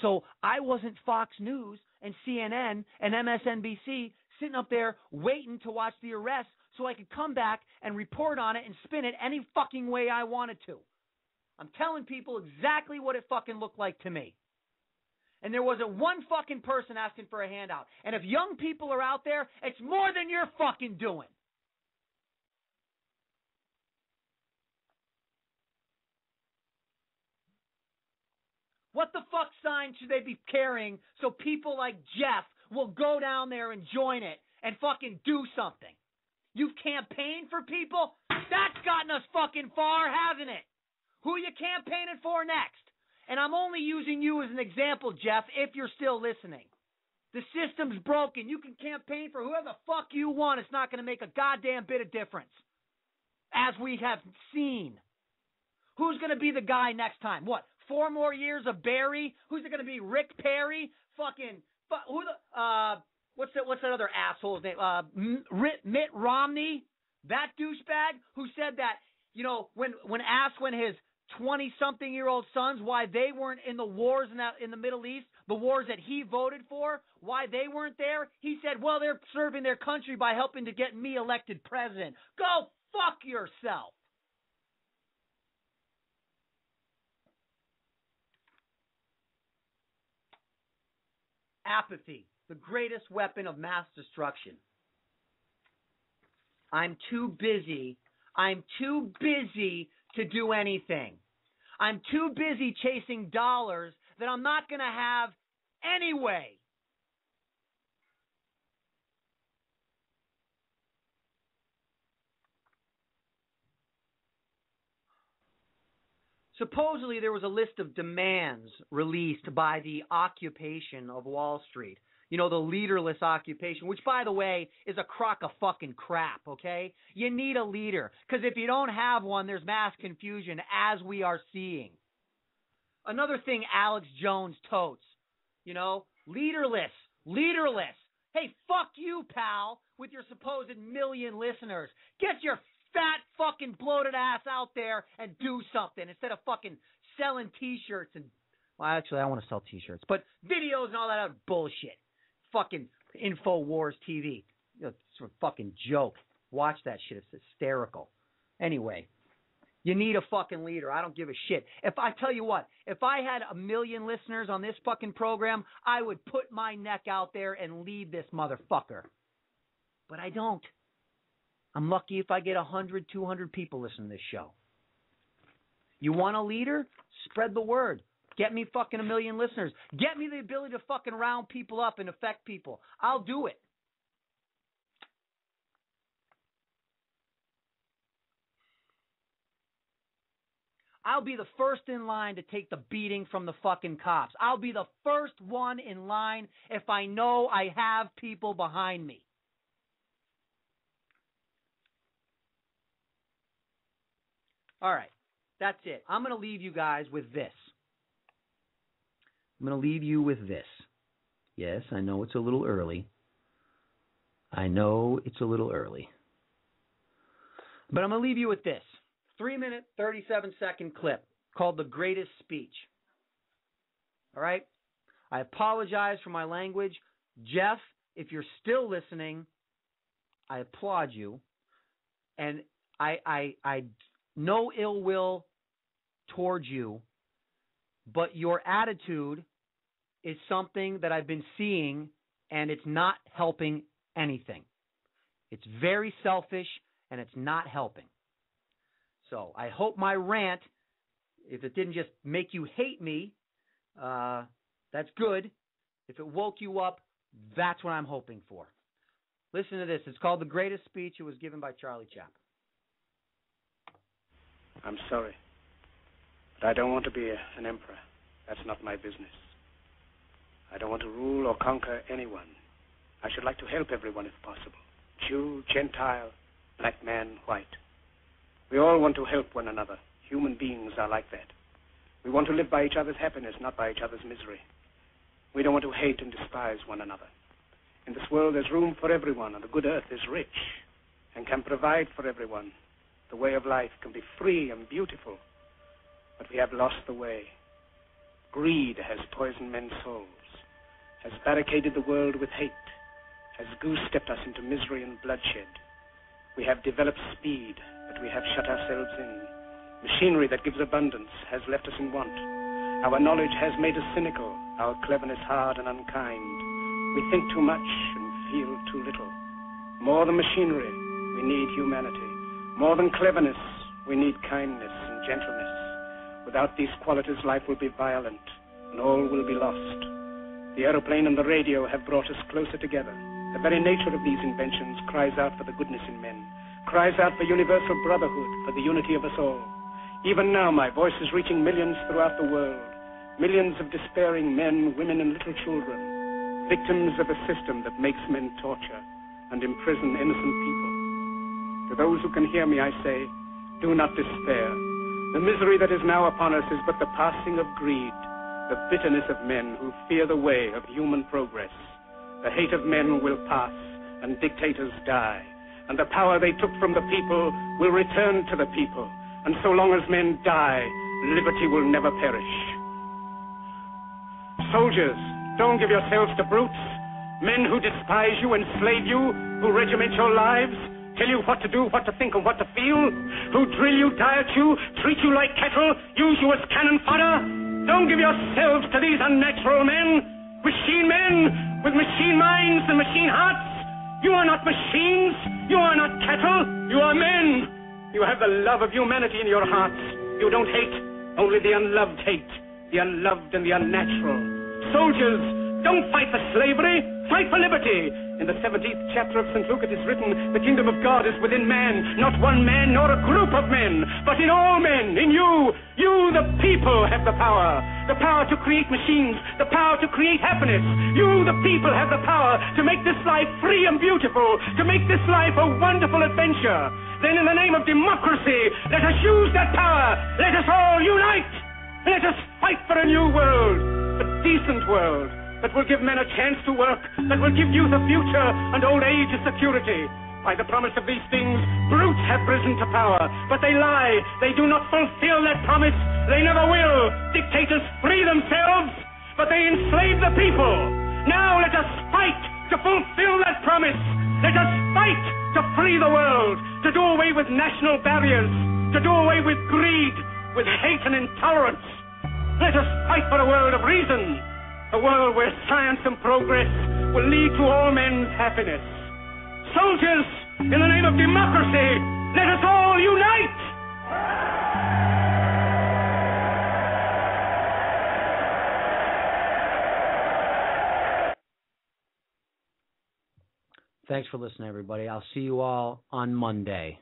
Speaker 7: So I wasn't Fox News and CNN and MSNBC sitting up there waiting to watch the arrest so I could come back and report on it and spin it any fucking way I wanted to. I'm telling people exactly what it fucking looked like to me. And there wasn't one fucking person asking for a handout. And if young people are out there, it's more than you're fucking doing. What the fuck sign should they be carrying so people like Jeff will go down there and join it and fucking do something? You've campaigned for people? That's gotten us fucking far, hasn't it? Who you campaigning for next? And I'm only using you as an example, Jeff, if you're still listening. The system's broken. You can campaign for whoever the fuck you want. It's not going to make a goddamn bit of difference. As we have seen. Who's going to be the guy next time? What? 4 more years of Barry? Who's it going to be? Rick Perry? What's that other asshole's name? Mitt Romney? That douchebag who said that, when asked when his 20-something-year-old sons why they weren't in the wars in the Middle East, the wars that he voted for, why they weren't there, he said, well, they're serving their country by helping to get me elected president. Go fuck yourself. Apathy, the greatest weapon of mass destruction. I'm too busy to do anything. I'm too busy chasing dollars that I'm not going to have anyway. Supposedly there was a list of demands released by the occupation of Wall Street. The leaderless occupation, which, by the way, is a crock of fucking crap, okay? You need a leader, because if you don't have one, there's mass confusion, as we are seeing. Another thing Alex Jones totes, leaderless. Hey, fuck you, pal, with your supposed million listeners. Get your fat fucking bloated ass out there and do something instead of fucking selling T-shirts and, well, actually, I want to sell T-shirts, but videos and all that other bullshit. Fucking InfoWars TV. It's a fucking joke. Watch that shit. It's hysterical. Anyway, you need a fucking leader. I don't give a shit. If I tell you what, if I had 1 million listeners on this fucking program, I would put my neck out there and lead this motherfucker. But I don't. I'm lucky if I get 100, 200 people listening to this show. You want a leader? Spread the word. Get me fucking 1 million listeners. Get me the ability to fucking round people up and affect people. I'll do it. I'll be the first in line to take the beating from the fucking cops. I'll be the first one in line if I know I have people behind me. All right. That's it. I'm going to leave you guys with this. Yes, I know it's a little early. But I'm going to leave you with this. 3-minute, 37-second clip called The Greatest Speech. All right? I apologize for my language. Jeff, if you're still listening, I applaud you. And I no ill will towards you, but your attitude is something that I've been seeing, and it's not helping anything. It's very selfish, and it's not helping. So I hope my rant, if it didn't just make you hate me, that's good. If it woke you up, that's what I'm hoping for. Listen to this. It's called The Greatest Speech. It was given by Charlie Chaplin.
Speaker 8: I'm sorry, but I don't want to be an emperor. That's not my business. I don't want to rule or conquer anyone. I should like to help everyone if possible. Jew, Gentile, black man, white. We all want to help one another. Human beings are like that. We want to live by each other's happiness, not by each other's misery. We don't want to hate and despise one another. In this world there's room for everyone, and the good earth is rich and can provide for everyone. The way of life can be free and beautiful, but we have lost the way. Greed has poisoned men's souls, has barricaded the world with hate, has goose-stepped us into misery and bloodshed. We have developed speed, but we have shut ourselves in. Machinery that gives abundance has left us in want. Our knowledge has made us cynical, our cleverness hard and unkind. We think too much and feel too little. More than machinery, we need humanity. More than cleverness, we need kindness and gentleness. Without these qualities, life will be violent, and all will be lost. The aeroplane and the radio have brought us closer together. The very nature of these inventions cries out for the goodness in men, cries out for universal brotherhood, for the unity of us all. Even now, my voice is reaching millions throughout the world, millions of despairing men, women, and little children, victims of a system that makes men torture and imprison innocent people. To those who can hear me, I say, do not despair. The misery that is now upon us is but the passing of greed, the bitterness of men who fear the way of human progress. The hate of men will pass, and dictators die, and the power they took from the people will return to the people, and so long as men die, liberty will never perish. Soldiers, don't give yourselves to brutes, men who despise you, enslave you, who regiment your lives, tell you what to do, what to think, and what to feel, who drill you, diet you, treat you like cattle, use you as cannon fodder. Don't give yourselves to these unnatural men, machine men with machine minds and machine hearts. You are not machines, you are not cattle, you are men. You have the love of humanity in your hearts. You don't hate, only the unloved hate, the unloved and the unnatural. Soldiers, don't fight for slavery, fight for liberty. In the 17th chapter of St. Luke it is written, the kingdom of God is within man, not one man nor a group of men, but in all men, in you. You, the people, have the power to create machines, the power to create happiness. You, the people, have the power to make this life free and beautiful, to make this life a wonderful adventure. Then in the name of democracy, let us use that power. Let us all unite. Let us fight for a new world, a decent world, that will give men a chance to work, that will give youth a future and old age a security. By the promise of these things, brutes have risen to power, but they lie. They do not fulfill that promise. They never will. Dictators free themselves, but they enslave the people. Now let us fight to fulfill that promise. Let us fight to free the world, to do away with national barriers, to do away with greed, with hate and intolerance. Let us fight for a world of reason, a world where science and progress will lead to all men's happiness. Soldiers, in the name of democracy, let us all unite!
Speaker 7: Thanks for listening, everybody. I'll see you all on Monday.